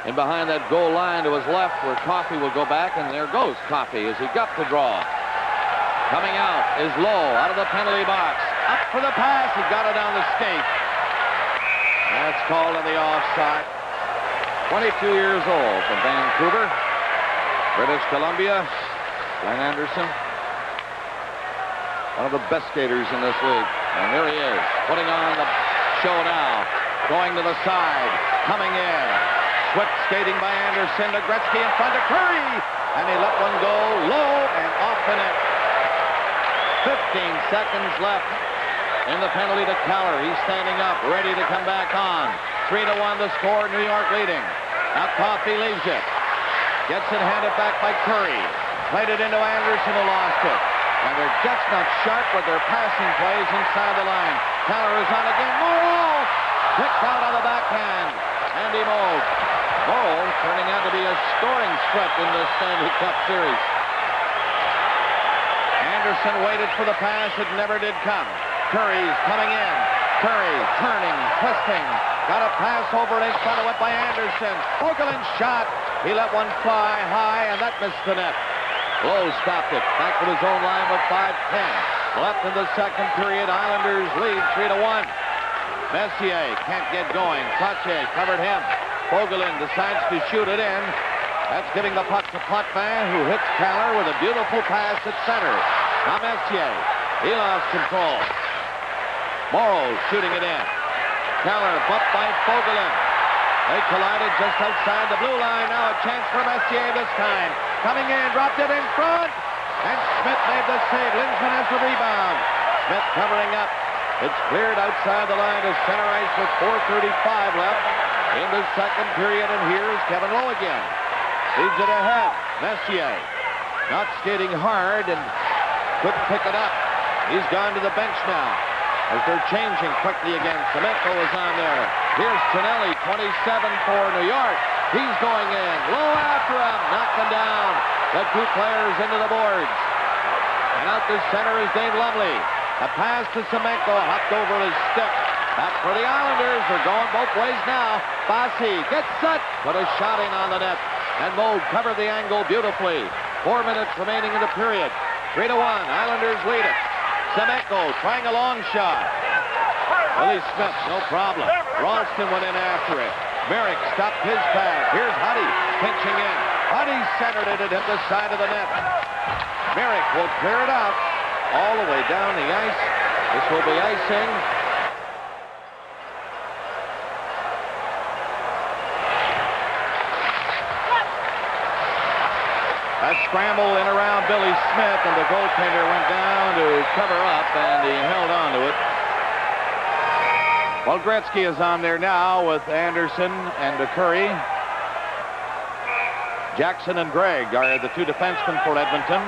in behind that goal line to his left, where Coffey will go back, and there goes Coffey as he got the draw. Coming out is Lowe out of the penalty box. Up for the pass. He got it on the skate. That's called on the offside. 22 years old from Vancouver, British Columbia, Glenn Anderson. One of the best skaters in this league. And there he is, putting on the show now. Going to the side, coming in. Swift skating by Anderson to Gretzky in front of Curry. And he let one go low and off the net. 15 seconds left in the penalty to Kallur. He's standing up, ready to come back on. 3-1 the score, New York leading. Now Coffey leaves it. Gets it handed back by Curry. Played it into Anderson, who lost it. And they're just not sharp with their passing plays inside the line. Kallur is on again. Morrow! Kicked out on the backhand. Andy Moog. Morrow turning out to be a scoring threat in the Stanley Cup series. Anderson waited for the pass. It never did come. Curry's coming in. Curry turning, twisting. Got a pass over in front of it by Anderson. Vogelin shot. He let one fly high, and that missed the net. Lowe stopped it. Back with his own line with 5:10 left in the second period. Islanders lead 3-1. Messier can't get going. Trottier covered him. Vogelin decides to shoot it in. That's giving the puck to Potvin, who hits Kallur with a beautiful pass at center. Now Messier. He lost control. Morrow shooting it in. Kallur bumped by Vogelin. They collided just outside the blue line. Now a chance for Messier this time. Coming in, dropped it in front. And Smith made the save. Lindsman has the rebound. Smith covering up. It's cleared outside the line to center ice with 4:35 left in the second period. And here's Kevin Lowe again. Leads it ahead. Messier not skating hard and couldn't pick it up. He's gone to the bench now as they're changing quickly again. Semenko is on there. Here's Tonelli, 27 for New York. He's going in. Low after him. Knocked him down. The two players into the boards. And out to center is Dave Lumley. A pass to Semenko. Hopped over his stick. Back for the Islanders. They're going both ways now. Bossy gets set. Put a shot in on the net. And Moog covered the angle beautifully. 4 minutes remaining in the period. 3-1. Islanders lead it. Semenko trying a long shot. Willie Smith, no problem. Ralston went in after it. Merrick stopped his pass. Here's Huddy pinching in. Huddy centered it and hit the side of the net. Merrick will clear it out all the way down the ice. This will be icing. scramble in around Billy Smith, and the goaltender went down to cover up, and he held on to it. Well, Gretzky is on there now with Anderson and Curry. Jackson and Gregg are the 2 defensemen for Edmonton.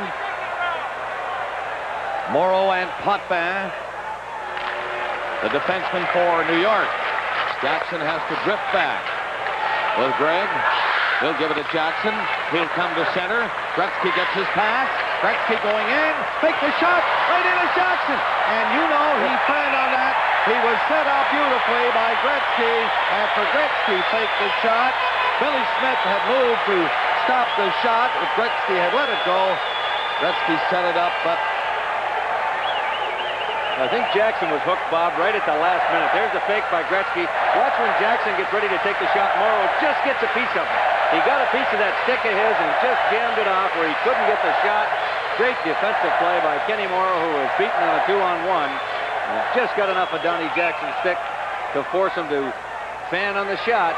Morrow and Potvin, the defenseman for New York. Jackson has to drift back with Gregg. He'll give it to Jackson. He'll come to center. Gretzky gets his pass. Gretzky going in. Make the shot. Right into Jackson. And you know he planned on that. He was set up beautifully by Gretzky. After Gretzky faked the shot, Billy Smith had moved to stop the shot. If Gretzky had let it go, Gretzky set it up, but I think Jackson was hooked, Bob, right at the last minute. There's the fake by Gretzky. Watch when Jackson gets ready to take the shot. Morrow just gets a piece of it. He got a piece of that stick of his and just jammed it off where he couldn't get the shot. Great defensive play by Kenny Morrow, who was beaten on a 2-on-1. And just got enough of Donnie Jackson's stick to force him to fan on the shot.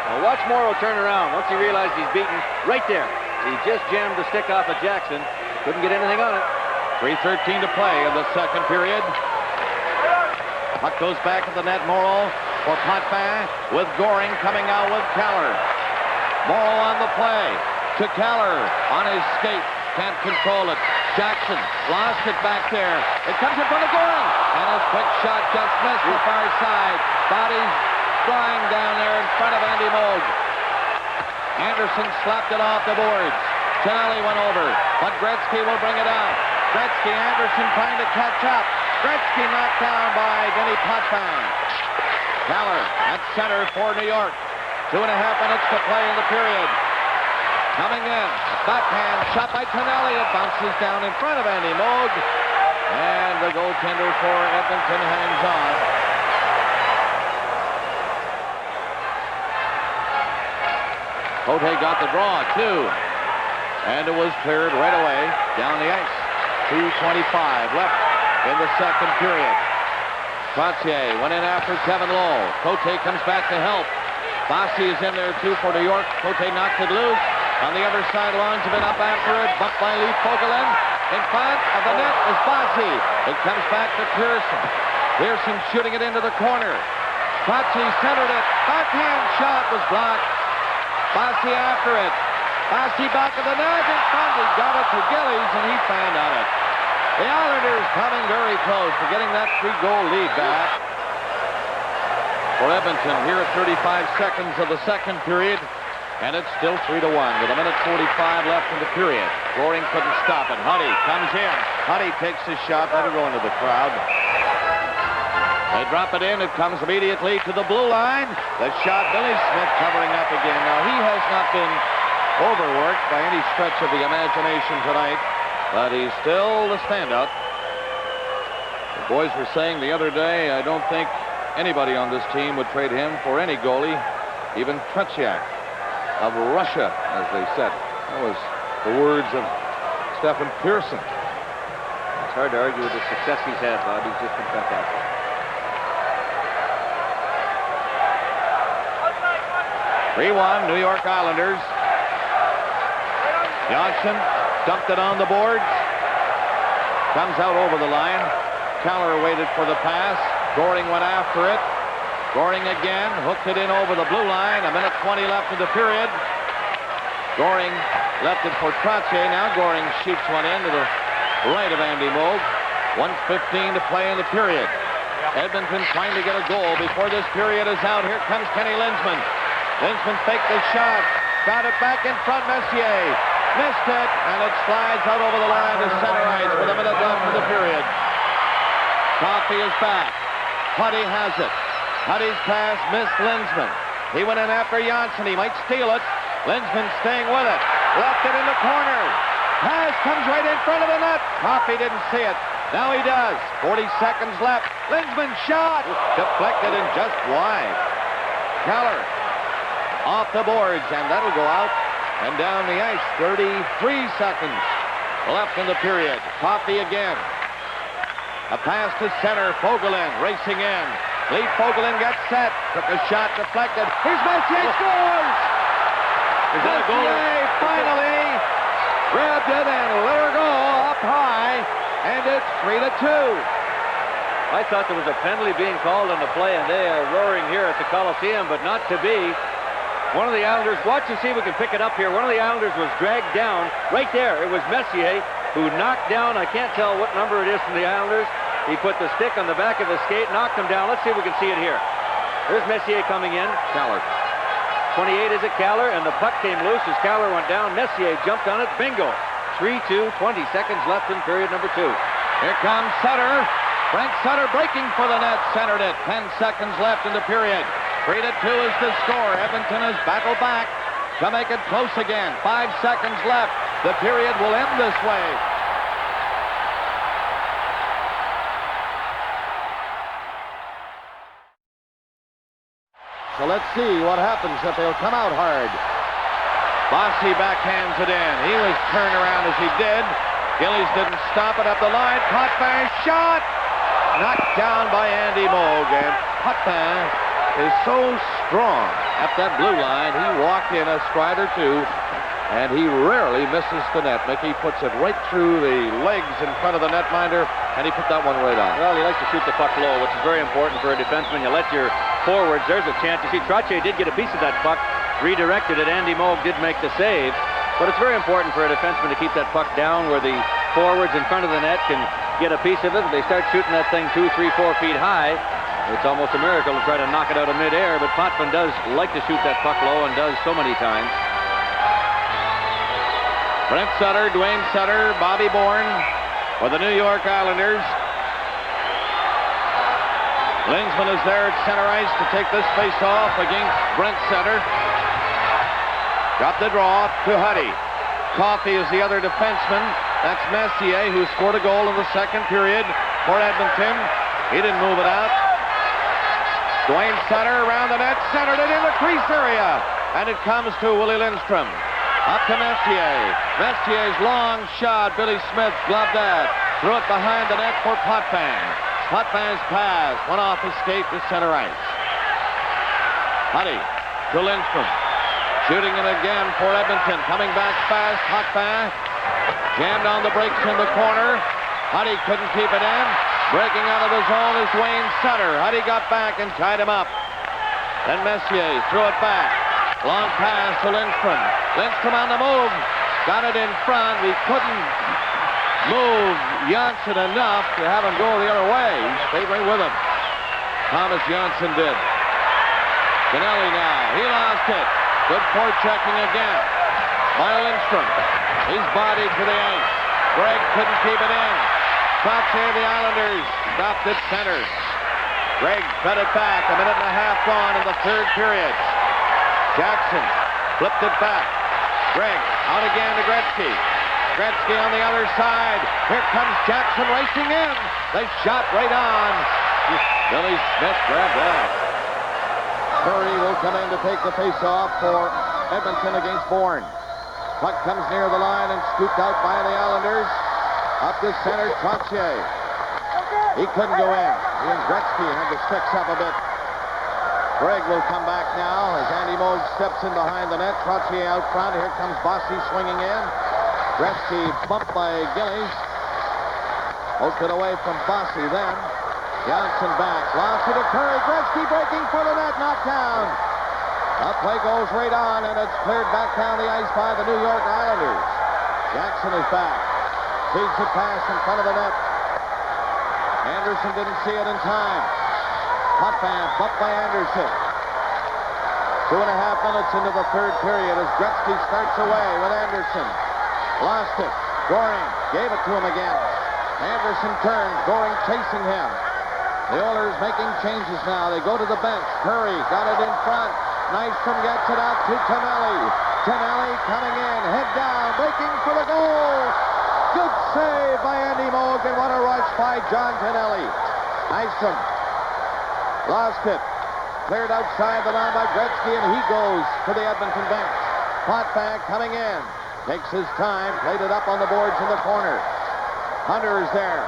Now watch Morrow turn around once he realized he's beaten. Right there. He just jammed the stick off of Jackson. Couldn't get anything on it. 3:13 to play in the second period. Puck goes back at the net. Morrow for Potvin with Goring coming out with Kallur. Morrow on the play to Kallur on his skate. Can't control it. Jackson lost it back there. It comes in front of Goring. And his quick shot just missed the far side. Bodies flying down there in front of Andy Moog. Anderson slapped it off the boards. Tonelli went over, but Gretzky will bring it out. Gretzky, Anderson trying to catch up. Gretzky knocked down by Denis Potvin. Kallur at center for New York. 2.5 minutes to play in the period. Coming in, backhand shot by Tonelli. It bounces down in front of Andy Moog. And the goaltender for Edmonton hangs on. Cote got the draw, too. And it was cleared right away down the ice. 2:25 left in the second period. Trottier went in after Kevin Lowe. Cote comes back to help. Bossy is in there, too, for New York. Cote knocked it loose. On the other side, Langevin up after it. Bumped by Lee Fogelin. In front of the net is Bossy. It comes back to Persson. Persson shooting it into the corner. Trottier centered it. Backhand shot was blocked. Bossy after it. Bossy back of the net in front. He got it to Gillies, and he fanned on it. The Islanders coming very close to getting that 3-goal lead back. For Edmonton here at 35 seconds of the second period. And it's still 3-1 with 1:45 left in the period. Goring couldn't stop it. Huddy comes in. Huddy takes his shot. Let it go into the crowd. They drop it in. It comes immediately to the blue line. The shot, Billy Smith covering up again. Now, he has not been overworked by any stretch of the imagination tonight, but he's still the standout. The boys were saying the other day, I don't think anybody on this team would trade him for any goalie, even Trottier of Russia, as they said. That was the words of Stefan Persson. It's hard to argue with the success he's had, Bob. He's just been fantastic. New York Islanders. Jonsson dumped it on the boards. Comes out over the line. Kallur waited for the pass. Goring went after it. Goring again, hooked it in over the blue line. 1:20 left in the period. Goring left it for Trottier. Now Goring shoots one in to the right of Andy Moog. 1:15 to play in the period. Edmonton trying to get a goal before this period is out. Here comes Kenny Linseman. Linseman faked the shot. Got it back in front. Messier missed it, and it slides out over the line to center ice with 1 minute left in the period. Coffey is back. Huddy has it. Huddy's pass missed Linseman. He went in after Jonsson. He might steal it. Linseman staying with it. Left it in the corner. Pass comes right in front of the net. Coffey didn't see it. Now he does. 40 seconds left. Linseman shot. Deflected and just wide. Kallur off the boards, and that'll go out and down the ice. 33 seconds left in the period. Coffey again. A pass to center. Fogelin racing in. Lee Fogelin gets set. Took a shot, deflected. Here's Messier, scores! Is that a goal? Messier finally grabbed it and let her go up high, and it's 3-2. I thought there was a penalty being called on the play, and they are roaring here at the Coliseum, but not to be. One of the Islanders, watch and see if we can pick it up here. One of the Islanders was dragged down right there. It was Messier who knocked down, I can't tell what number it is from the Islanders. He put the stick on the back of the skate, knocked him down. Let's see if we can see it here. There's Messier coming in. Kallur. 28 is it Kallur, and the puck came loose as Kallur went down. Messier jumped on it. Bingo. 3-2, 20 seconds left in period number 2. Here comes Sutter. Brent Sutter breaking for the net, centered it. 10 seconds left in the period. 3-2 is the score. Edmonton has battled back to make it close again. 5 seconds left. The period will end this way. So let's see what happens if they'll come out hard. Bossy backhands it in. He was turned around as he did. Gillies didn't stop it up the line. Potvin shot! Knocked down by Andy Moog, and Potvin is so strong at that blue line. He walked in a stride or two, and he rarely misses the net. Mickey puts it right through the legs in front of the netminder, and he put that one right on. Well, he likes to shoot the puck low, which is very important for a defenseman. You let your forwards, there's a chance. You see, Trottier did get a piece of that puck, redirected it. Andy Moog did make the save, but it's very important for a defenseman to keep that puck down where the forwards in front of the net can get a piece of it. If they start shooting that thing 2, 3, 4 feet high, it's almost a miracle to try to knock it out of midair, but Potvin does like to shoot that puck low and does so many times. Brent Sutter, Duane Sutter, Bobby Bourne for the New York Islanders. Linsman is there at center ice to take this face-off against Brent Sutter. Got the draw to Huddy. Coffey is the other defenseman. That's Messier, who scored a goal in the second period for Edmonton. He didn't move it out. Duane Sutter around the net, centered it in the crease area. And it comes to Willie Lindstrom. Up to Messier. Messier's long shot. Billy Smith gloved that. Threw it behind the net for Potvin. Potvin's pass went off his skate to center ice. Huddy to Lindstrom. Shooting it again for Edmonton. Coming back fast. Potvin jammed on the brakes in the corner. Huddy couldn't keep it in. Breaking out of the zone is Duane Sutter. Huddy got back and tied him up. Then Messier threw it back. Long pass to Lindstrom. Lindstrom on the move. Got it in front. He couldn't move Jonsson enough to have him go the other way. He stayed right with him. Thomas Jonsson did. Tonelli now. He lost it. Good forechecking again by Lindstrom. He's bodied to the ice. Greg couldn't keep it in. Trottier, the Islanders, stopped at center. Greg fed it back. 1.5 minutes gone in the third period. Jackson flipped it back. Greg out again to Gretzky. Gretzky on the other side. Here comes Jackson racing in. They shot right on. Billy Smith grabbed that. Curry will come in to take the face-off for Edmonton against Bourne. Puck comes near the line and scooped out by the Islanders. Up to center, Trottier. He couldn't go in. He and Gretzky had to fix up a bit. Greg will come back now as Andy Moog steps in behind the net. Trottier out front. Here comes Bossy swinging in. Gretzky bumped by Gillies. Poked it away from Bossy then. Jonsson back. Lost it to Curry. Gretzky breaking for the net. Knocked down. The play goes right on, and it's cleared back down the ice by the New York Islanders. Jackson is back. Feeds it pass in front of the net. Anderson didn't see it in time. Potvin bumped by Anderson. 2.5 minutes into the third period as Gretzky starts away with Anderson. Lost it. Goring gave it to him again. Anderson turned. Goring chasing him. The Oilers making changes now. They go to the bench. Curry got it in front. Nystrom gets it out to Tonelli. Tonelli coming in. Head down. Breaking for the goal. Good save by Andy Moog, and what a rush by John Tonelli. Nystrom lost it. Cleared outside the line by Gretzky, and he goes to the Edmonton bench. Potvin coming in. Takes his time. Played it up on the boards in the corner. Hunter is there.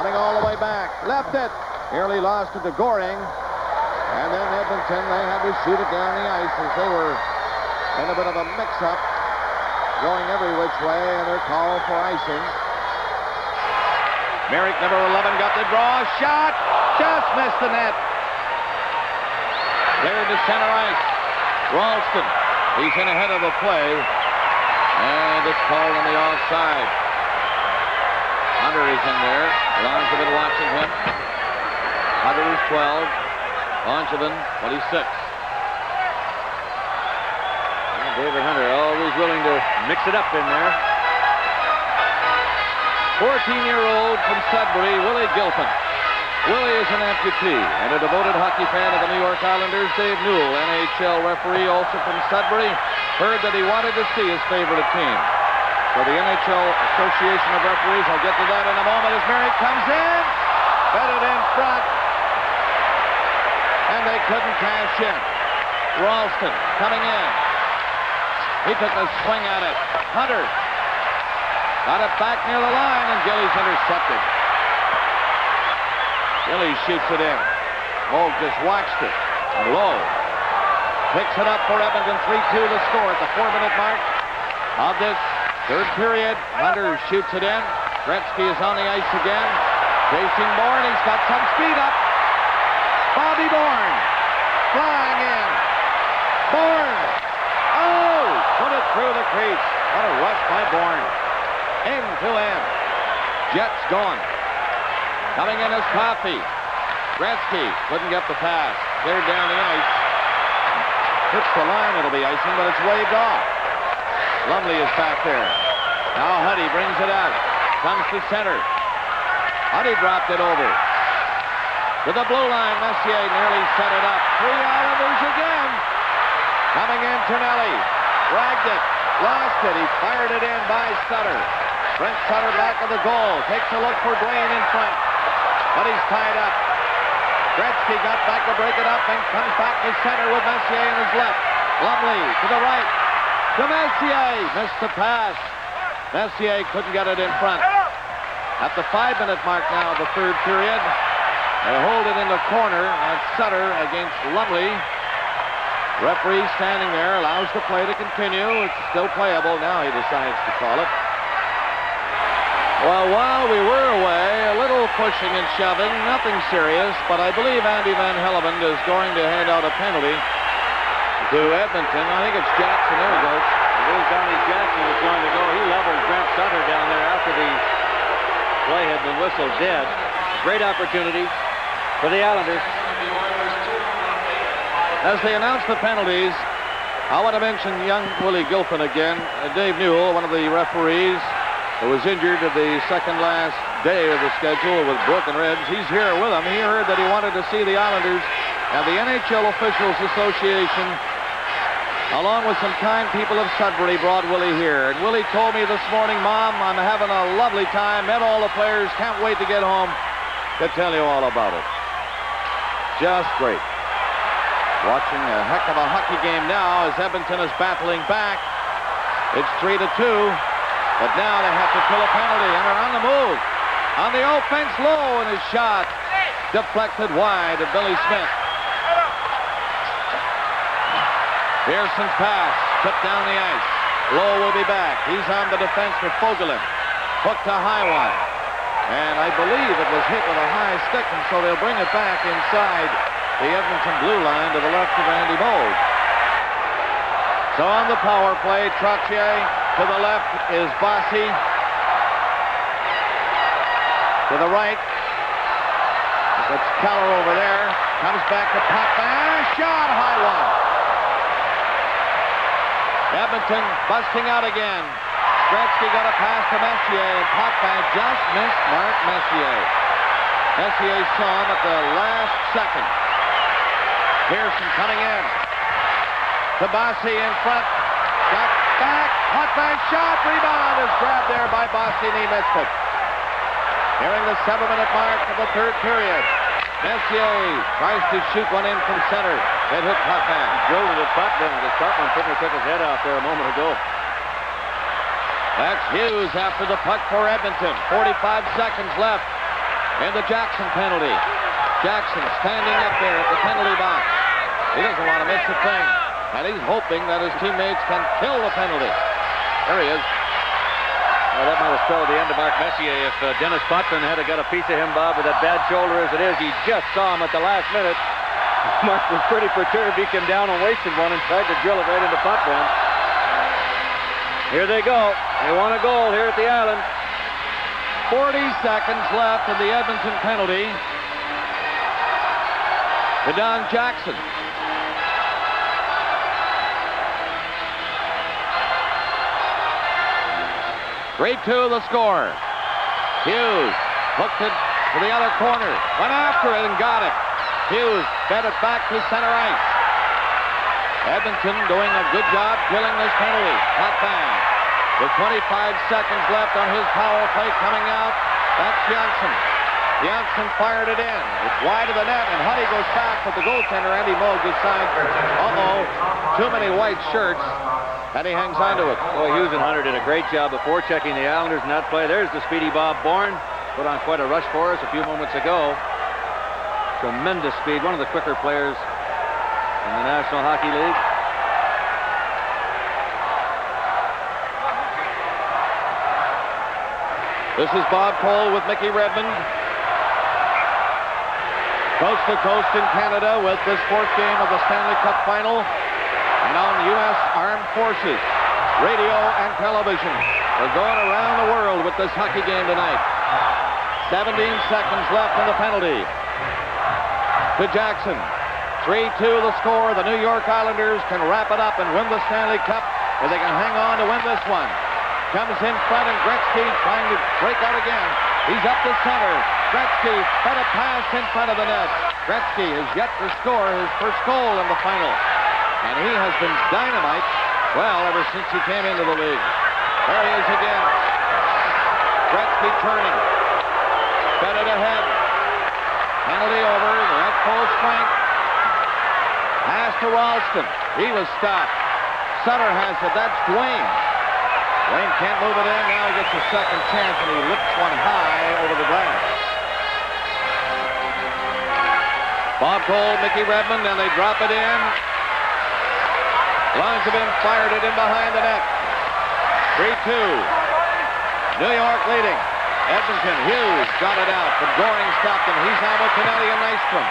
Coming all the way back. Left it. Nearly lost it to Goring. And then Edmonton, they had to shoot it down the ice as they were in a bit of a mix-up. going every which way, and they're called for icing. Merrick, number 11, got the draw. Shot! Just missed the net. Cleared to center ice. Ralston, he's in ahead of the play. And it's called on the offside. Hunter is in there. Langevin watching him. Hunter is 12. Langevin, 26. And David Hunter always willing to mix it up in there. 14-year-old from Sudbury, Willie Gilpin. Willie is an amputee and a devoted hockey fan of the New York Islanders. Dave Newell, NHL referee, also from Sudbury, heard that he wanted to see his favorite team. So the NHL Association of Referees, I'll get to that in a moment as Merrick comes in. Fed it in front. And they couldn't cash in. Ralston coming in. He took a swing at it. Hunter got it back near the line, and Gillies intercepted. Gillies shoots it in. Moog just watched it. And Lowe picks it up for Edmonton. 3-2 the score at the 4-minute mark of this third period. Hunter shoots it in. Gretzky is on the ice again. Chasing Bourne. He's got some speed up. Bobby Bourne flying in. Bourne. Oh! Put it through the crease. What a rush by Bourne. End to end. Jets gone. Coming in is Coffey. Gretzky couldn't get the pass. Cleared down the ice. Hits the line, it'll be icing, but it's waved off. Lumley is back there. Now Huddy brings it out. Comes to center. Huddy dropped it over. To the blue line, Messier nearly set it up. 3 Islanders again. Coming in, Tonelli. Ragged it. Lost it. He fired it in by Sutter. Brent Sutter back of the goal. Takes a look for Duane in front. But he's tied up. Gretzky got back to break it up and comes back to center with Messier in his left. Lumley to the right. To Messier. Missed the pass. Messier couldn't get it in front. At the 5-minute mark now of the third period, they hold it in the corner at Sutter against Lumley. Referee standing there, allows the play to continue. It's still playable. Now he decides to call it. Well, while we were away, a little pushing and shoving, nothing serious, but I believe Andy Van Hellemond is going to hand out a penalty to Edmonton. I think it's Jackson. There he goes. It is Donnie Jackson is going to go. He leveled Brent Sutter down there after the play had been whistled dead. Great opportunity for the Islanders. As they announce the penalties, I want to mention young Willie Gilpin again. Dave Newell, one of the referees, who was injured at the second last day of the schedule with broken ribs. He's here with them. He heard that he wanted to see the Islanders, and the NHL Officials Association, along with some kind people of Sudbury, brought Willie here. And Willie told me this morning, Mom, I'm having a lovely time. Met all the players. Can't wait to get home to tell you all about it. Just great. Watching a heck of a hockey game now as Edmonton is battling back. It's 3-2. But now they have to kill a penalty, and they're on the move. On the offense, Lowe, and his shot deflected wide of Billy Smith. Pearson's pass, tipped down the ice. Lowe will be back. He's on the defense for Fogelin. Hooked to high one. And I believe it was hit with a high stick, and so they'll bring it back inside the Edmonton blue line to the left of Andy Moog. So on the power play, Trottier. To the left is Bossy. To the right, it's Kallur over there. Comes back to Potvin. Shot, high one. Edmonton busting out again. Gretzky got a pass to Messier, and Potvin just missed Mark Messier. Messier saw him at the last second. Persson coming in. To Bossy in front. Got back. Potvin shot. Rebound is grabbed there by Bossy, and he missed it. Nearing the 7-minute mark of the third period. Messier tries to shoot one in from center. It hit Potvin. Drilled it at Potvin. The Scotland finger took his head out there a moment ago. That's Hughes after the puck for Edmonton. 45 seconds left in the Jackson penalty. Jackson standing up there at the penalty box. He doesn't want to miss a thing. And he's hoping that his teammates can kill the penalty. There he is. Well, that might have spelled the end of Mark Messier if Denis Potvin had got a piece of him, Bob, with that bad shoulder as it is. He just saw him at the last minute. Mark was pretty perturbed. He came down and wasted one and tried to drill it right into Potvin. Here they go. They want a goal here at the Island. 40 seconds left of the Edmonton penalty. To Don Jackson. Great 2 the score. Hughes hooked it to the other corner. Went after it and got it. Hughes fed it back to center ice. Edmonton doing a good job killing this penalty. Potvin with 25 seconds left on his power play coming out. That's Jonsson. Jonsson fired it in. It's wide of the net, and Huddy goes back, but the goaltender, Andy Moog, decides, too many white shirts, and he hangs on to it. Boy, Hughes and Hunter did a great job before checking the Islanders in that play. There's the speedy Bob Bourne. Put on quite a rush for us a few moments ago. Tremendous speed. One of the quicker players in the National Hockey League. This is Bob Cole with Mickey Redmond. Coast to coast in Canada with this 4th game of the Stanley Cup Final. And on U.S. Armed Forces radio and television. We're going around the world with this hockey game tonight. 17 seconds left in the penalty. To Jackson. 3-2 the score. The New York Islanders can wrap it up and win the Stanley Cup, or they can hang on to win this one. Comes in front, and Gretzky trying to break out again. He's up to center. Gretzky had a pass in front of the net. Gretzky has yet to score his first goal in the final. And he has been dynamite, well, ever since he came into the league. There he is again. Gretzky turning. Fed it ahead. Penalty over. The right post flank. Pass to Ralston. He was stopped. Sutter has it. That's Duane. Duane can't move it in. Now he gets a second chance, and he lifts one high over the glass. Bob Cole, Mickey Redmond, and they drop it in. Langevin fired it in behind the net. 3-2. New York leading. Edmonton, Hughes got it out, but Goring stopped him. He's now with Tonelli and Nystrom.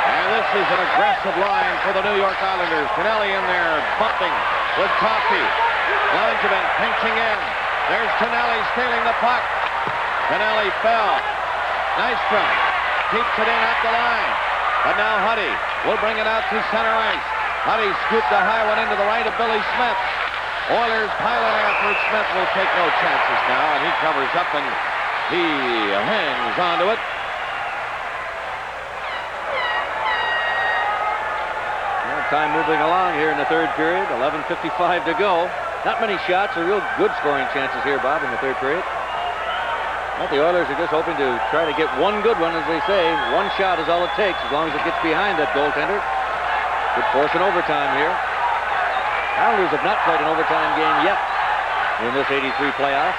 And this is an aggressive line for the New York Islanders. Tonelli in there, bumping with Toffee. Langevin pinching in. There's Tonelli stealing the puck. Tonelli fell. Nystrom keeps it in at the line. But now Huddy will bring it out to center ice. Huddy scooped a high one into the right of Billy Smith. Oilers piling after it. Smith will take no chances now, and he covers up, and he hangs onto it. Well, time moving along here in the third period. 11:55 to go. Not many shots or real good scoring chances here, Bob, in the third period. Well, the Oilers are just hoping to try to get one good one, as they say. One shot is all it takes, as long as it gets behind that goaltender. Could force an overtime here. Islanders have not played an overtime game yet in this 83 playoff.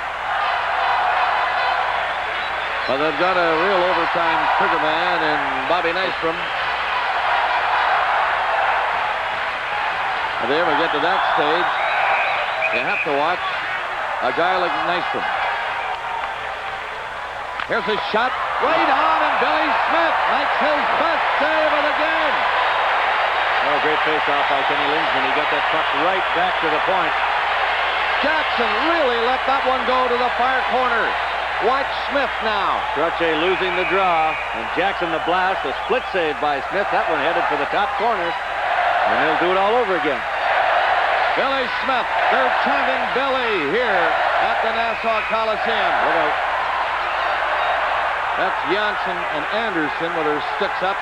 But they've got a real overtime trigger man in Bobby Nystrom. If they ever get to that stage, you have to watch a guy like Nystrom. Here's a shot right on, and Billy Smith makes his best save of the game. Oh, great face-off by Kenny Lindsman. He got that puck right back to the point. Jackson really let that one go to the far corner. Watch Smith now. Trottier losing the draw, and Jackson the blast. A split save by Smith. That one headed for the top corner, and he'll do it all over again. Billy Smith. They're chanting Billy here at the Nassau Coliseum. Look out. That's Jonsson and Anderson with their sticks up.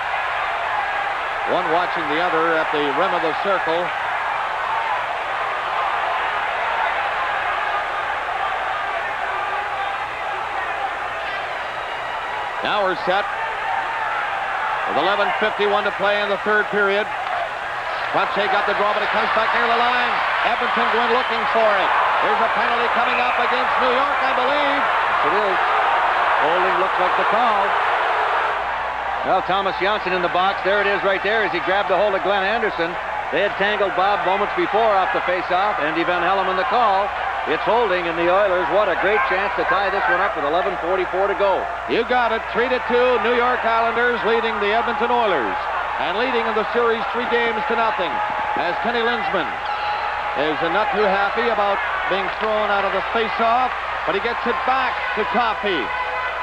One watching the other at the rim of the circle. Now we're set with 11:51 to play in the third period. Trottier got the draw, but it comes back near the line. Edmonton going looking for it. There's a penalty coming up against New York, I believe. Yes, it is. Holding looks like the call. Well, Thomas Jonsson in the box. There it is right there as he grabbed a hold of Glenn Anderson. They had tangled Bob moments before off the face-off. Andy Van Hellemond the call. It's holding, and the Oilers, what a great chance to tie this one up with 11:44 to go. You got it. 3-2, New York Islanders leading the Edmonton Oilers. And leading in the series 3-0 as Kenny Linseman is not too happy about being thrown out of the face-off, but he gets it back to Coffey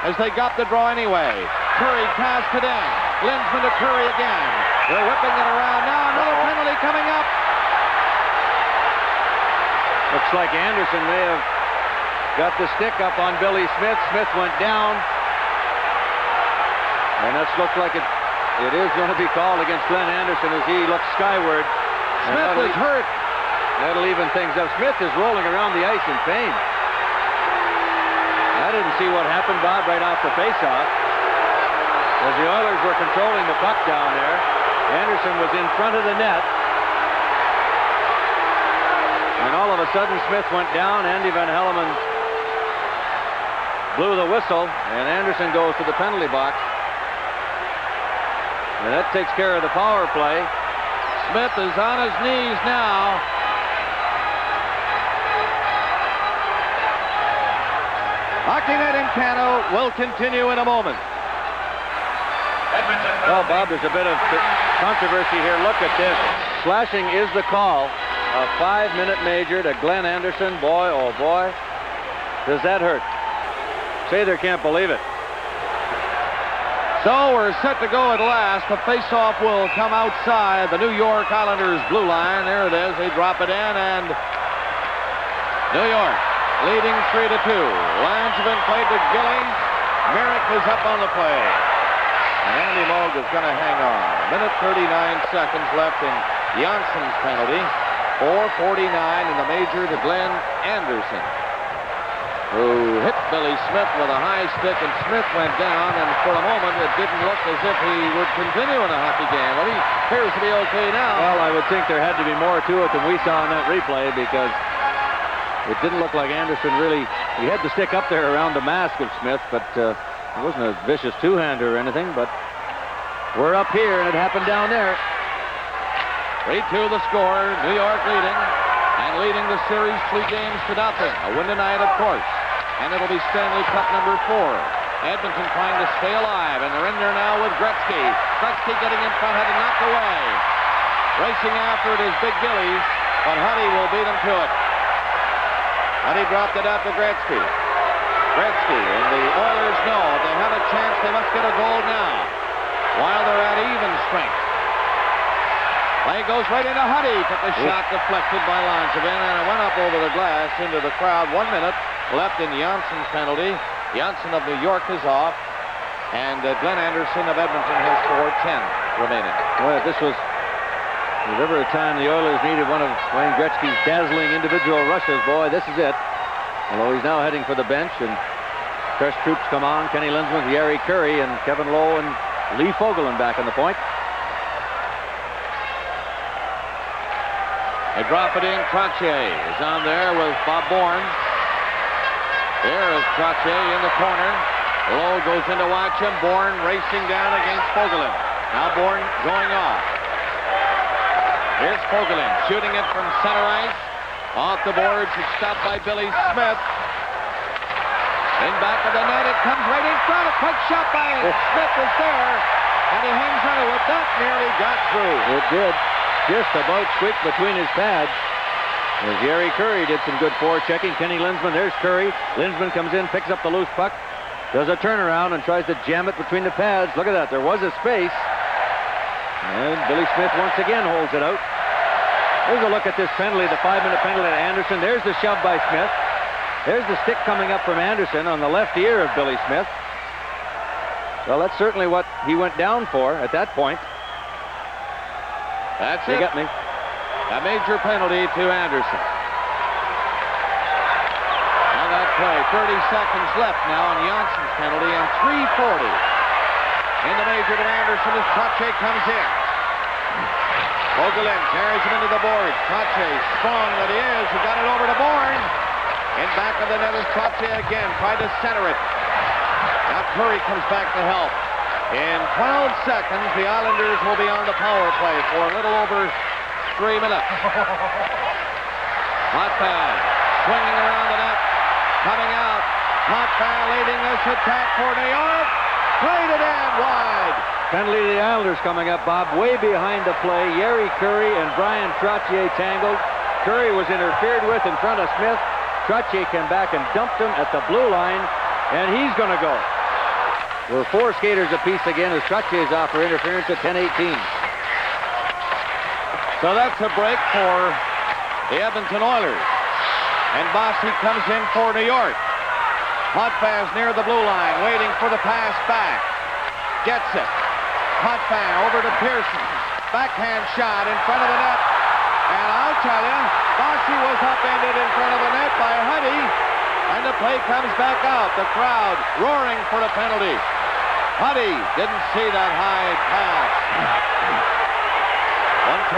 as they got the draw anyway. Curry passed it in. Linseman to Curry again. They're whipping it around now. Another penalty coming up. Looks like Anderson may have got the stick up on Billy Smith. Smith went down. And that's looked like it is going to be called against Glenn Anderson as he looks skyward. Smith is hurt. That'll even things up. Smith is rolling around the ice in pain. I didn't see what happened, Bob, right off the faceoff. As the Oilers were controlling the puck down there, Anderson was in front of the net. And all of a sudden, Smith went down. Andy Van Hellemond blew the whistle, and Anderson goes to the penalty box. And that takes care of the power play. Smith is on his knees now. Hockey Night in Cano will continue in a moment. Well, Bob, there's a bit of controversy here. Look at this. Slashing is the call. A 5-minute major to Glenn Anderson. Boy, oh boy, does that hurt. Sather can't believe it. So we're set to go at last. The face-off will come outside the New York Islanders blue line. There it is. They drop it in, and New York leading 3-2. Langevin played to Gillies. Merrick is up on the play. And Andy Moog is going to hang on. Minute 39 seconds left in Jonsson's penalty. 4:49 in the major to Glenn Anderson, who hit Billy Smith with a high stick, and Smith went down, and for a moment it didn't look as if he would continue in a hockey game. Well, he appears to be okay now. Well, I would think there had to be more to it than we saw in that replay, because it didn't look like Anderson really, he had the stick up there around the mask of Smith, but it wasn't a vicious two-hander or anything, but we're up here, and it happened down there. 3-2 the score. New York leading, and leading the series 3-0. A win tonight, of course, and it'll be Stanley Cup number 4. Edmonton trying to stay alive, and they're in there now with Gretzky. Gretzky getting in front, had it knocked away. Racing after it is Big Gillies, but Huddy will beat him to it. Huddy dropped it out to Gretzky. Gretzky, and the Oilers know if they have a chance, they must get a goal now, while they're at even strength. Play goes right into Huddy. Took a shot deflected by Langevin, and it went up over the glass into the crowd. 1 minute left in Jonsson's penalty. Jonsson of New York is off, and Glenn Anderson of Edmonton has 4:10 remaining. Well, if this was ever a time the Oilers needed one of Wayne Gretzky's dazzling individual rushes, boy, this is it. Although he's now heading for the bench, and fresh troops come on. Kenny Linseman, Jari Kurri, and Kevin Lowe, and Lee Fogelin back on the point. They drop it in. Trottier is on there with Bob Bourne. There is Trottier in the corner. Lowe goes in to watch him. Bourne racing down against Fogelin. Now Bourne going off. Here's Fogelin shooting it from center ice. Off the boards. It's stopped by Billy Smith. In back of the net. It comes right in front. A quick shot by Smith is there. And he hangs on to it. That nearly got through. It did. Just about squeaked between his pads. As Jari Kurri did some good forechecking. Kenny Linseman, there's Kurri. Linseman comes in, picks up the loose puck, does a turnaround, and tries to jam it between the pads. Look at that, there was a space. And Billy Smith once again holds it out. There's a look at this penalty, the 5-minute penalty to Anderson. There's the shove by Smith. There's the stick coming up from Anderson on the left ear of Billy Smith. Well, that's certainly what he went down for at that point. That's it. You got me. A major penalty to Anderson. On that play, 30 seconds left now on Jonsson's penalty, and 3:40 in the major to Anderson as Trottier comes in. Fogelin carries him into the board. Trottier, strong that he is, he got it over to Bourne. In back of the net is Trottier again, tried to center it. Now Kurri comes back to help. In 12 seconds, the Islanders will be on the power play for a little over 3 minutes. Potvin swinging around the net, coming out. Potvin leading this attack for New York. Played it in wide. Penalty to the Islanders coming up, Bob. Way behind the play. Jari Kurri and Bryan Trottier tangled. Kurri was interfered with in front of Smith. Trottier came back and dumped him at the blue line, and he's going to go. We're 4 skaters apiece again as Trottier's off for interference at 10:18. So that's a break for the Edmonton Oilers. And Bossy comes in for New York. Potvin's near the blue line, waiting for the pass back. Gets it. Potvin over to Persson. Backhand shot in front of the net. And I'll tell you, Bossy was upended in front of the net by Huddy. And the play comes back out. The crowd roaring for the penalty. Huddy didn't see that high pass.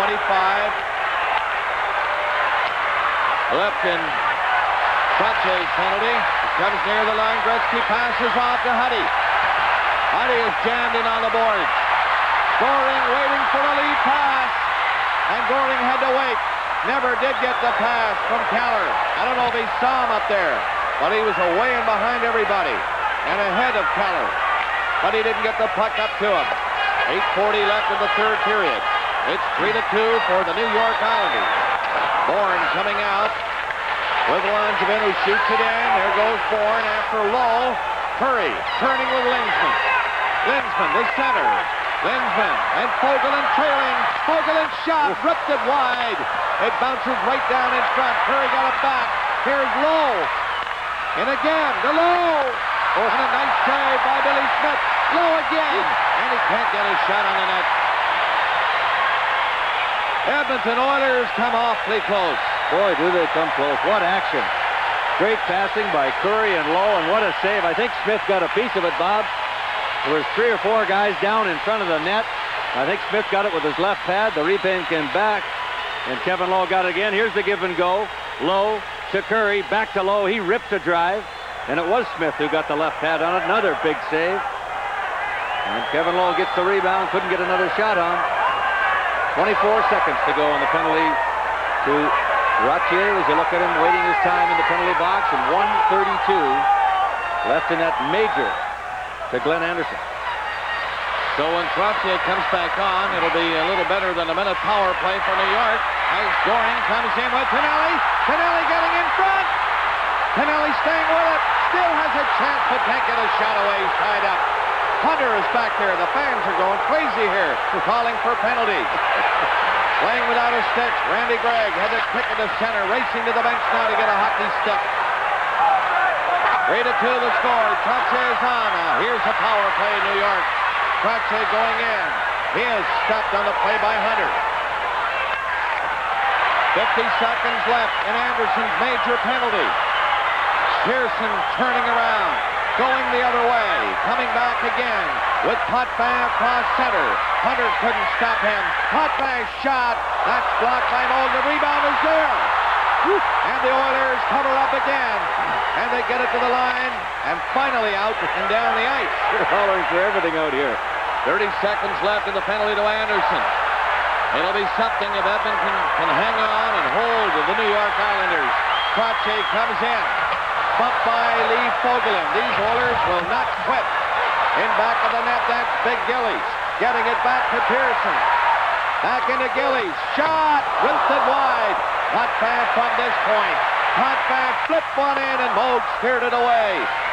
125 left in Trottier's penalty. Comes near the line. Gretzky passes off to Huddy. Huddy is jammed in on the boards. Goring waiting for the lead pass. And Goring had to wait. Never did get the pass from Kallur. I don't know if he saw him up there, but he was away and behind everybody and ahead of Kallur. But he didn't get the puck up to him. 8:40 left in the third period. It's 3-2 for the New York Islanders. Bourne coming out with Langevin, who shoots it in. There goes Bourne after Lowe. Kurri turning with Lindsman. Lindsman to center. Lindsman and Fogelin trailing. Fogelin shot, ripped it wide. It bounces right down in front. Kurri got it back. Here's Lowe. And again to Lowe. Oh, and a nice save by Billy Smith. Lowe again. And he can't get his shot on the net. Edmonton Oilers come awfully close. Boy, do they come close. What action. Great passing by Kurri and Lowe, and what a save. I think Smith got a piece of it, Bob. There was 3 or 4 guys down in front of the net. I think Smith got it with his left pad. The repaint came back, and Kevin Lowe got it again. Here's the give and go. Lowe to Kurri, back to Lowe. He rips a drive, and it was Smith who got the left pad on it. Another big save. And Kevin Lowe gets the rebound, couldn't get another shot on. 24 seconds to go on the penalty to Trottier as you look at him waiting his time in the penalty box, and 1:32 left in that major to Glenn Anderson. So when Trottier comes back on, it'll be a little better than a minute power play for New York as Goring comes in with Tonelli. Tonelli getting in front. Tonelli staying with it. Still has a chance but can't get a shot away. He's tied up. Hunter is back there. The fans are going crazy here, calling for penalties. Playing without a stick. Randy Gregg had to kick it to center, racing to the bench now to get a hockey stick. 3-2 the score. Trottier's on. Here's a power play, New York. Trottier going in. He is stopped on the play by Hunter. 50 seconds left in Anderson's major penalty. Persson turning around, going the other way, coming back again with Potvin across center. Hunter couldn't stop him. Potvin shot. That's blocked by Moog. The rebound is there. And the Oilers cover up again. And they get it to the line. And finally out and down the ice. You're hollering for everything out here. 30 seconds left in the penalty to Anderson. It'll be something if Edmonton can hang on and hold the New York Islanders. Trottier comes in. Bumped by Lee Fogelin. These Oilers will not quit. In back of the net, that's Big Gillies. Getting it back to Persson. Back into Gillies. Shot! Ripped it wide. Potvin from this point. Potvin flipped one in and Moog steered it away.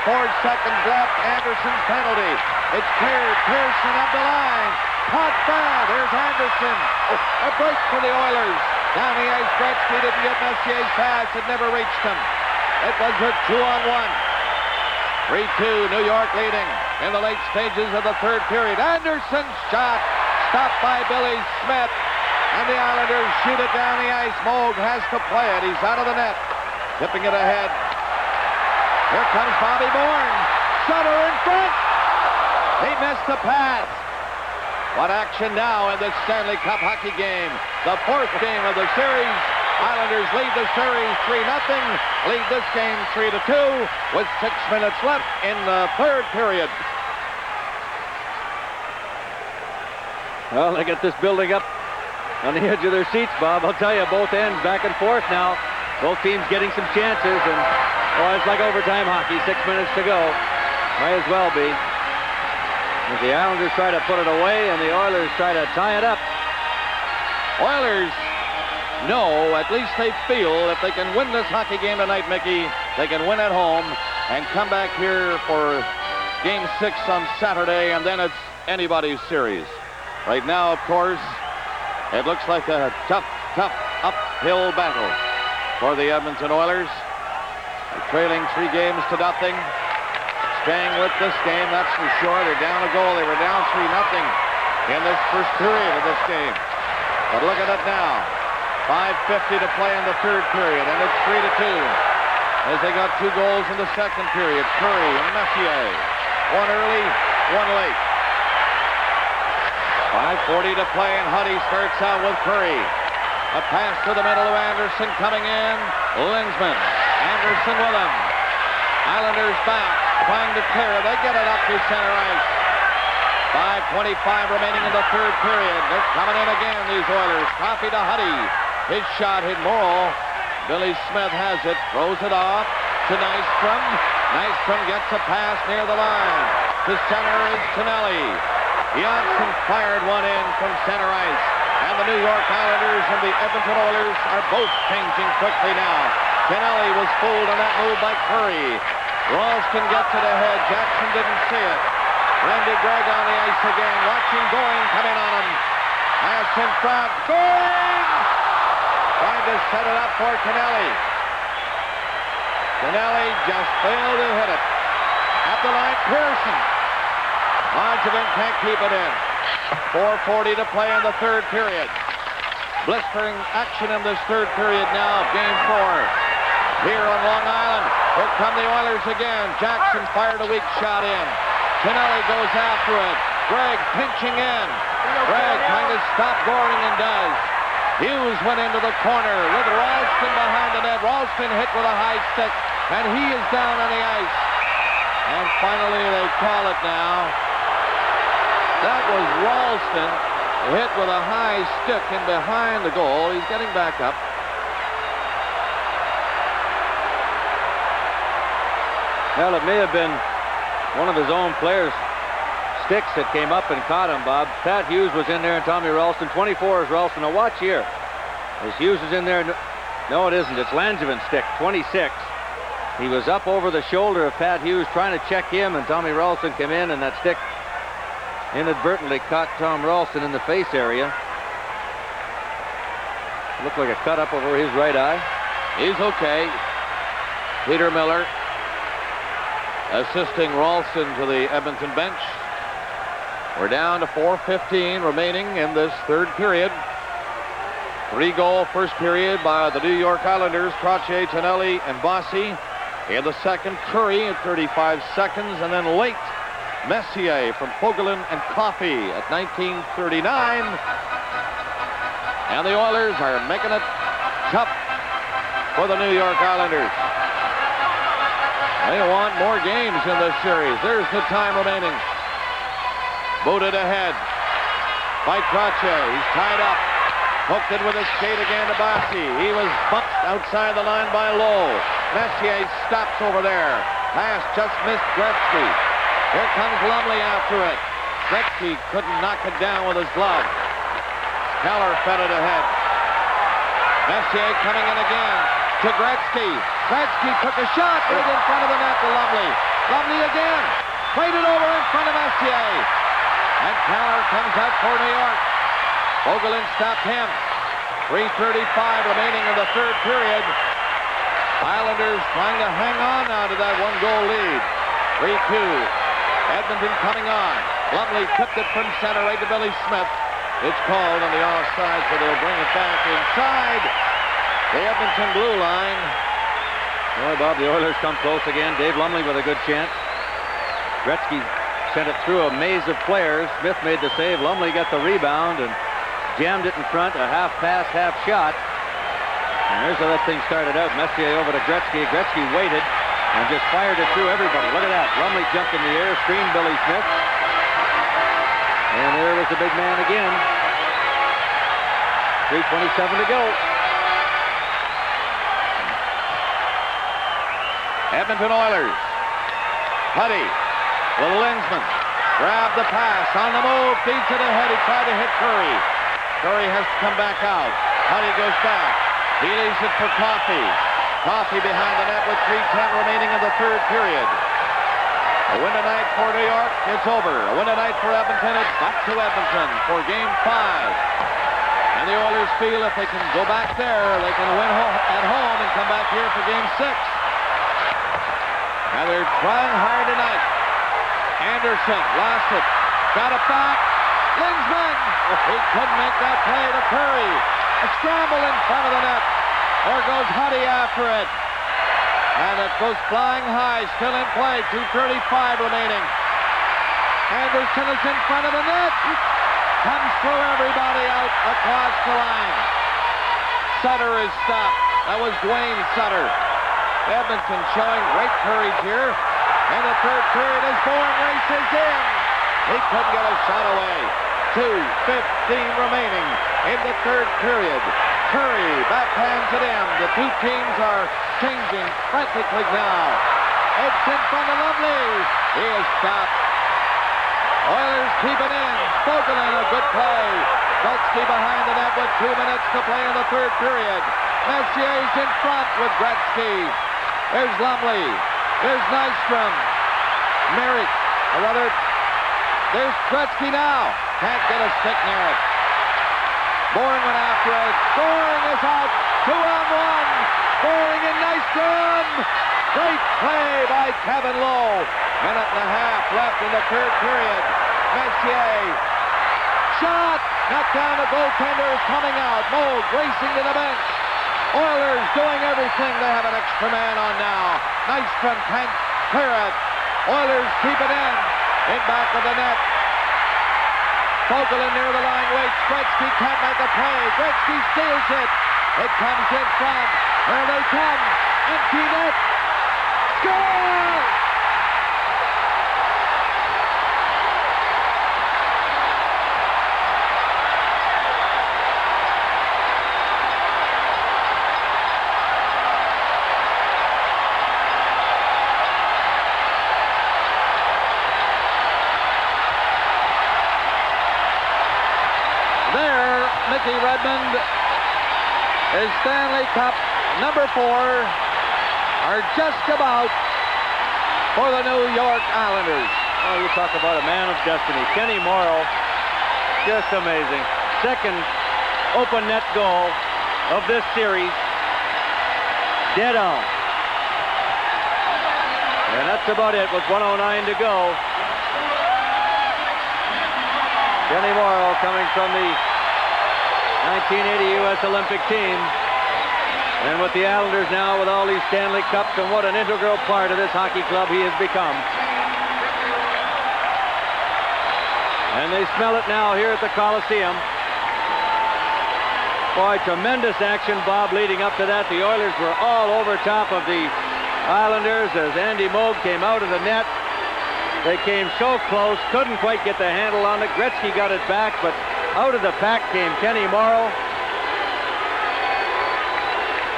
4 seconds left. Anderson's penalty. It's cleared. Persson up the line. Potvin. There's Anderson. A break for the Oilers. Down the ice, Gretzky didn't get Messier's pass. It never reached him. It was a 2-on-1. 3-2, New York leading in the late stages of the third period. Anderson's shot stopped by Billy Smith. And the Islanders shoot it down the ice. Moog has to play it. He's out of the net. Tipping it ahead. Here comes Bobby Bourne. Sutter in front. He missed the pass. What action now in this Stanley Cup hockey game. The 4th game of the series. Islanders lead the series 3-0. Lead this game 3-2 with 6 minutes left in the third period. Well, they get this building up on the edge of their seats, Bob. I'll tell you, both ends back and forth now. Both teams getting some chances, and it's like overtime hockey. 6 minutes to go. Might as well be. As the Islanders try to put it away, and the Oilers try to tie it up. Oilers know, at least they feel, if they can win this hockey game tonight, Mickey, they can win at home and come back here for Game 6 on Saturday, and then it's anybody's series. Right now, of course, it looks like a tough uphill battle for the Edmonton Oilers. They're trailing 3 games to nothing. Staying with this game, that's for sure. They're down a goal. They were down 3-0 in this first period of this game. But look at it now. 5:50 to play in the third period, and it's 3-2. As they got 2 goals in the second period. Curry and Messier. One early, one late. 5:40 to play, and Huddy starts out with Curry. A pass to the middle of Anderson coming in. Linsman. Anderson with him. Islanders back, trying to clear. They get it up to center ice. 5:25 remaining in the third period. They're coming in again, these Oilers. Coffey to Huddy. His shot hit Morrow. Billy Smith has it. Throws it off to Nystrom. Nystrom gets a pass near the line. To center is Tonelli. Jonsson fired one in from center ice. And the New York Islanders and the Edmonton Oilers are both changing quickly now. Tonelli was fooled on that move by Curry. Ralston gets it ahead. Jackson didn't see it. Randy Gregg on the ice again. Watching Goring come in on him. Pass in front. Goring! Trying to set it up for Tonelli. Tonelli just failed to hit it. At the line, Persson. Langevin can't keep it in. 4:40 to play in the third period. Blistering action in this third period now. Game 4. Here on Long Island. Here come the Oilers again. Jackson fired a weak shot in. Tonelli goes after it. Gregg pinching in. Gregg trying to stop Goring and does. Hughes went into the corner with Ralston behind the net. Ralston hit with a high stick, and he is down on the ice. And finally they call it now. That was Ralston hit with a high stick in behind the goal. He's getting back up. Well, it may have been one of his own players' sticks that came up and caught him, Bob. Pat Hughes was in there and Tommy Ralston. 24 is Ralston. Now watch here. As Hughes is in there. No, it isn't. It's Langevin's stick, 26. He was up over the shoulder of Pat Hughes trying to check him, and Tommy Ralston came in, and that stick inadvertently caught Tom Ralston in the face area. It looked like a cut up over his right eye. He's okay. Peter Miller assisting Ralston to the Edmonton bench. We're down to 4:15 remaining in this third period. 3-goal first period by the New York Islanders. Trottier, Tonelli, and Bossy. In the second, Curry at 35 seconds, and then late, Messier from Fogelin and Coffey at 19:39. And the Oilers are making it tough for the New York Islanders. They want more games in this series. There's the time remaining. Booted ahead by Trottier. He's tied up. Hooked it with his skate again to Bossy. He was bumped outside the line by Lowe. Messier stops over there. Pass just missed Gretzky. Here comes Lumley after it. Gretzky couldn't knock it down with his glove. Kallur fed it ahead. Messier coming in again to Gretzky. Gretzky took a shot right in front of the net to Lumley. Lumley again. Played it over in front of Messier. And Kallur comes out for New York. Fogelin stopped him. 3:35 remaining in the third period. Islanders trying to hang on now to that 1-goal lead. 3-2. Edmonton coming on. Lumley tipped it from center right to Billy Smith. It's called on the offside, so they'll bring it back inside the Edmonton blue line. Boy, Bob, the Oilers come close again. Dave Lumley with a good chance. Gretzky sent it through a maze of players. Smith made the save. Lumley got the rebound and jammed it in front. A half pass, half shot. And here's how that thing started out. Messier over to Gretzky. Gretzky waited and just fired it through everybody. Look at that. Lumley jumped in the air, screened Billy Smith. And there was the big man again. 3:27 to go. Edmonton Oilers. Huddy, the Linsman, grabbed the pass, on the move, feeds it ahead. He tried to hit Curry. Curry has to come back out. Huddy goes back. He leaves it for Coffey. Coffey behind the net with 3:10 remaining in the third period. A win tonight for New York, it's over. A win tonight for Edmonton, it's back to Edmonton for Game 5. And the Oilers feel if they can go back there, they can win at home and come back here for Game 6. And they're trying hard tonight. Anderson lost it. Got it back. Linsman. He couldn't make that play to Curry. A scramble in front of the net. There goes Huddy after it. And it goes flying high. Still in play. 2:35 remaining. Anderson is in front of the net. Comes through everybody out across the line. Sutter is stopped. That was Duane Sutter. Edmonton showing great courage here. In the third period as Bourne races in. He couldn't get a shot away. 2:15 remaining in the third period. Curry backhands it in. The two teams are changing frantically now. It's in front of Lovely. He is stopped. Oilers keep it in. Bourne, a good play. Gretzky behind the net with 2 minutes to play in the third period. Messier's in front with Gretzky. There's Lumley. There's Nystrom. Merrick. There's Gretzky now. Can't get a stick near it. Goring went after it. Goring is out. 2-on-1. Goring and Nystrom. Great play by Kevin Lowe. Minute and a half left in the third period. Messier. Shot. Knocked down the goaltender is coming out. Moog racing to the bench. Oilers doing everything. They have an extra man on now. Nystrom can't clear it. Oilers keep it in back of the net. Fogelin near the line waits. Gretzky can't make a play. Gretzky steals it. It comes in front. Here they come. Empty net. Score! Mickey Redmond, his Stanley Cup number 4 are just about for the New York Islanders. Oh, you talk about a man of destiny. Kenny Morrow, just amazing. Second open net goal of this series. Dead on. And that's about it with 1:09 to go. Kenny Morrow coming from the 1980 U.S. Olympic team. And with the Islanders now with all these Stanley Cups, and what an integral part of this hockey club he has become. And they smell it now here at the Coliseum. Boy, tremendous action, Bob, leading up to that. The Oilers were all over top of the Islanders as Andy Moog came out of the net. They came so close, couldn't quite get the handle on it. Gretzky got it back, but out of the pack came Kenny Morrow.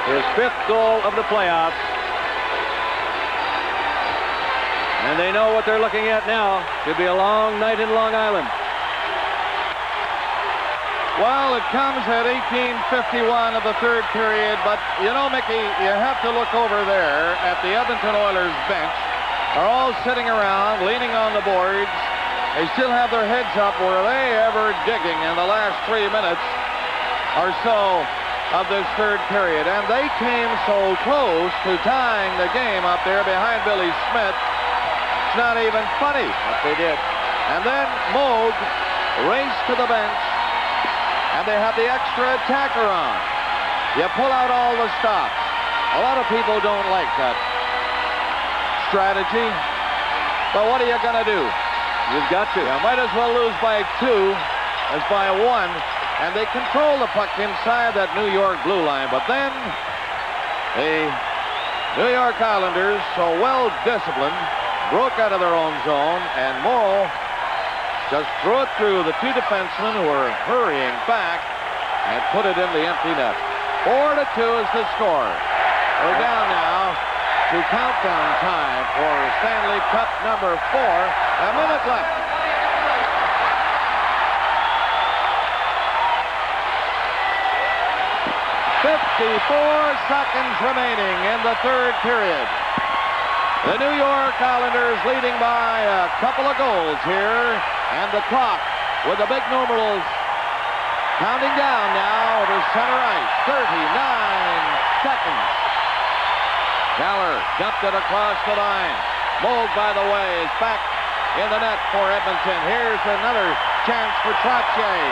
His 5th goal of the playoffs. And they know what they're looking at now. Should be a long night in Long Island. Well, it comes at 18:51 of the third period, but you know, Mickey, you have to look over there at the Edmonton Oilers bench. They're all sitting around, leaning on the boards. They still have their heads up. Were they ever digging in the last 3 minutes or so of this third period? And they came so close to tying the game up there behind Billy Smith. It's not even funny. What they did. And then Moog raced to the bench, and they have the extra attacker on. You pull out all the stops. A lot of people don't like that strategy, but what are you going to do? You've got to. You might as well lose by 2 as by 1, and they control the puck inside that New York blue line. But then the New York Islanders, so well disciplined, broke out of their own zone, and Morrow just threw it through the 2 defensemen who were hurrying back and put it in the empty net. 4-2 is the score. We're down now to countdown time for Stanley Cup number 4. A minute left. 54 seconds remaining in the third period. The New York Islanders leading by a couple of goals here, and the clock with the big numerals counting down now to center ice. 39 seconds. Kallur dumped it across the line. Mold, by the way, is back in the net for Edmonton. Here's another chance for Trottier.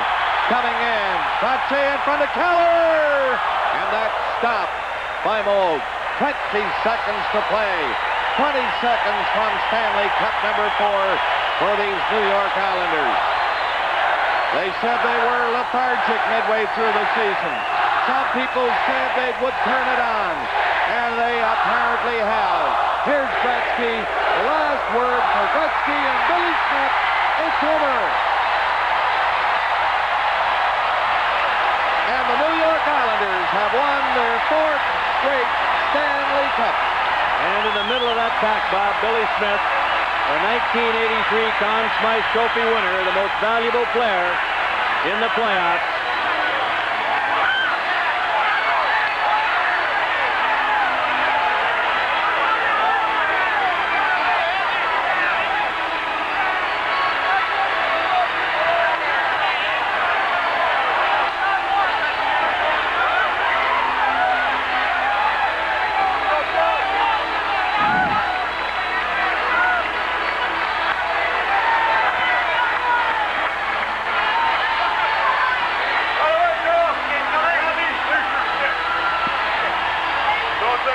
Coming in. Trottier in front of Kallur. And that's stopped by Mold. 20 seconds to play. 20 seconds from Stanley Cup number 4 for these New York Islanders. They said they were lethargic midway through the season. Some people said they would turn it on, and they apparently have. Here's Gretzky. The last word for Gretzky and Billy Smith. It's over. And the New York Islanders have won their 4th straight Stanley Cup. And in the middle of that pack, Bob, Billy Smith, the 1983 Conn Smythe Trophy winner, the most valuable player in the playoffs.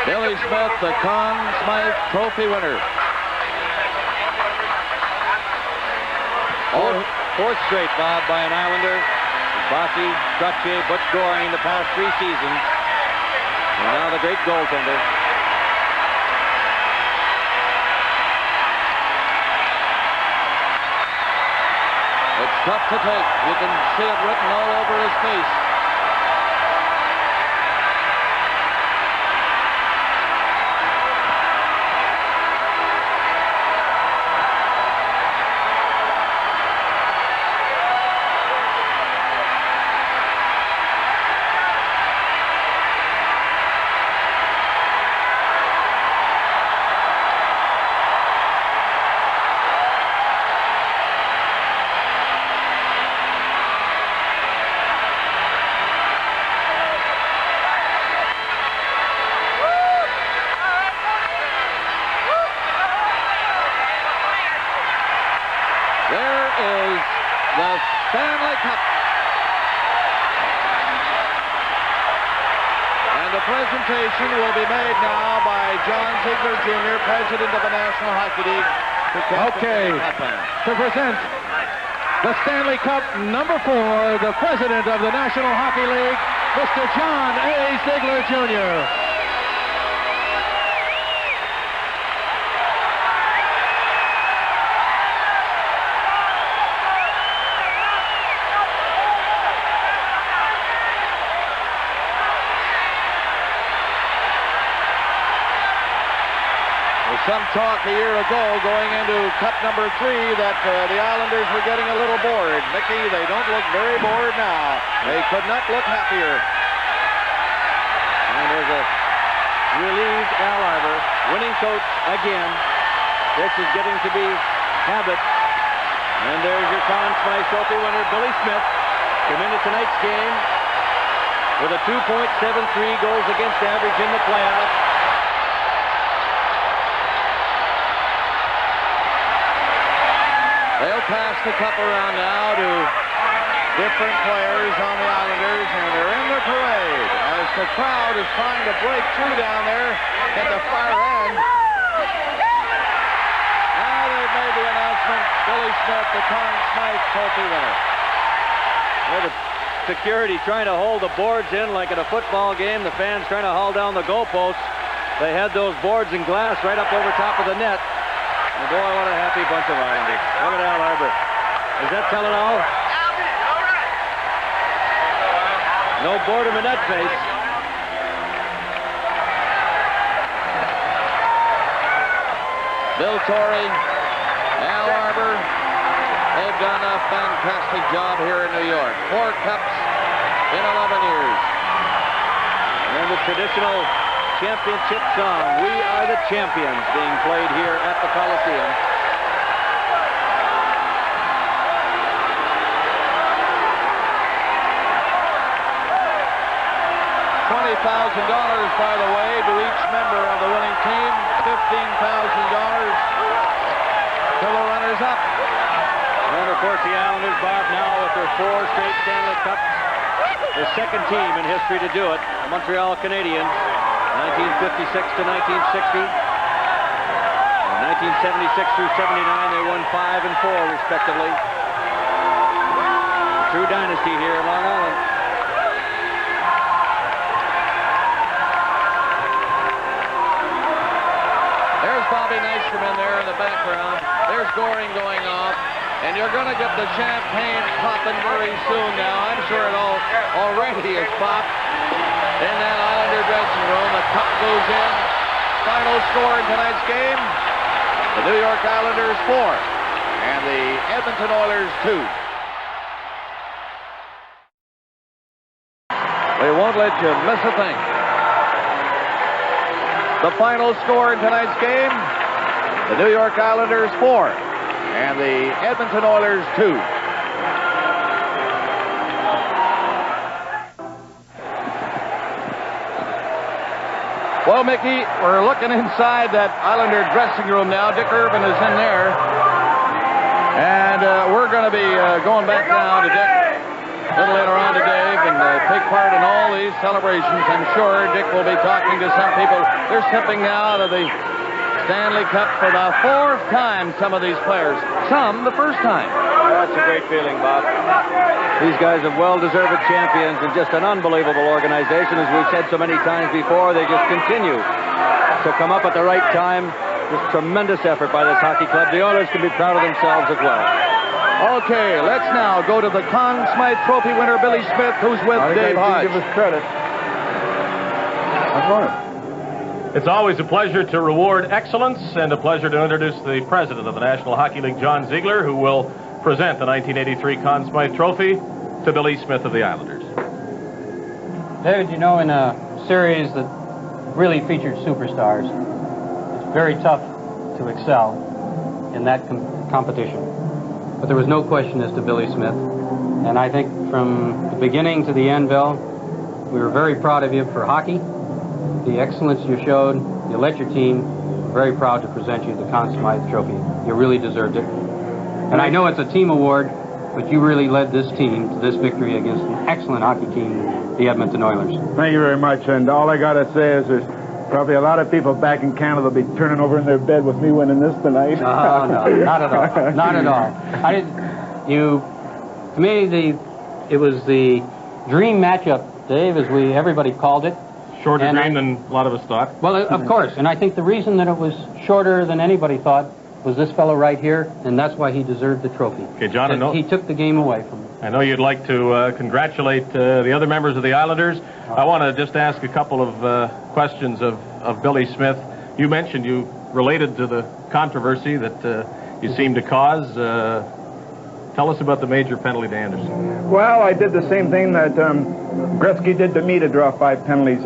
Billy Smith, the Conn Smythe Trophy winner. Fourth straight, Bob, by an Islander. Bossy, Trottier, Butch, Goring the past 3 seasons. And now the great goaltender. It's tough to take. You can see it written all over his face. Stanley Cup. And the presentation will be made now by Jonsson Jr., President of the National Hockey League. Okay, to present the Stanley Cup number 4, the President of the National Hockey League, Mr. John A. Ziegler Jr. Some talk a year ago going into Cup number 3 that the Islanders were getting a little bored. Mickey, they don't look very bored now. They could not look happier. And there's a relieved Al Arbour, winning coach again. This is getting to be habit. And there's your Conn Smythe Trophy winner, Billy Smith, come into tonight's game with a 2.73 goals against average in the playoffs. They'll pass the cup around now to different players on the Islanders, and they're in the parade as the crowd is trying to break through down there at the far end. Now they've made the announcement, Billy Smith, the Conn Smythe Trophy winner. Well, the security trying to hold the boards in like at a football game. The fans trying to haul down the goalposts. They had those boards and glass right up over top of the net. And boy, what a happy bunch of Islanders. Look at Al Arbour. Is that telling all? No boredom in that face. Bill Torrey, Al Arbour, they've done a fantastic job here in New York. 4 cups in 11 years. And the traditional championship song, "We Are the Champions," being played here at the Coliseum. $20,000, by the way, to each member of the winning team. $15,000 to the runners-up. And of course, the Islanders, Bob, now with their 4 straight Stanley Cups, the second team in history to do it. The Montreal Canadiens, 1956 to 1960. In 1976 through 79, they won 5 and 4, respectively. A true dynasty here in Long Island. There's Bobby Nystrom in there in the background. There's Goring going off. And you're going to get the champagne popping very soon now. I'm sure it already is popped in that Islander dressing room. The cup goes in. Final score in tonight's game, the New York Islanders 4 and the Edmonton Oilers 2. We won't let you miss a thing. The final score in tonight's game, the New York Islanders 4 and the Edmonton Oilers 2. Well, Mickey, we're looking inside that Islander dressing room now. Dick Irvin is in there. And we're going to be going back down to Dick a little later on today and take part in all these celebrations. I'm sure Dick will be talking to some people. They're sipping now to the Stanley Cup for the 4th time, some of these players. Some the first time. That's a great feeling, Bob. These guys are well-deserved champions and just an unbelievable organization. As we've said so many times before, they just continue to come up at the right time. Just tremendous effort by this hockey club. The Oilers can be proud of themselves as well. Okay, let's now go to the Conn Smythe Trophy winner, Billy Smith, who's with Dave Hodge. Give us credit. That's right. It's always a pleasure to reward excellence and a pleasure to introduce the president of the National Hockey League, John Ziegler, who will present the 1983 Conn Smythe Trophy to Billy Smith of the Islanders. David, you know, in a series that really featured superstars, it's very tough to excel in that competition. But there was no question as to Billy Smith. And I think from the beginning to the end, Bill, we were very proud of you for hockey. The excellence you showed, you led your team. Very proud to present you the Conn Smythe Trophy. You really deserved it. And I know it's a team award, but you really led this team to this victory against an excellent hockey team, the Edmonton Oilers. Thank you very much. And all I got to say is there's probably a lot of people back in Canada will be turning over in their bed with me winning this tonight. Oh, no, not at all. Not at all. To me, it was the dream matchup, Dave, as everybody called it. Shorter dream than a lot of us thought. Well, of course. And I think the reason that it was shorter than anybody thought was this fellow right here, and that's why he deserved the trophy. Okay, John, he took the game away from him. I know you'd like to congratulate the other members of the Islanders. I want to just ask a couple of questions of Billy Smith. You mentioned you related to the controversy that you seemed to cause. Tell us about the major penalty to Anderson. Well, I did the same thing that Gretzky did to me to draw 5 penalties.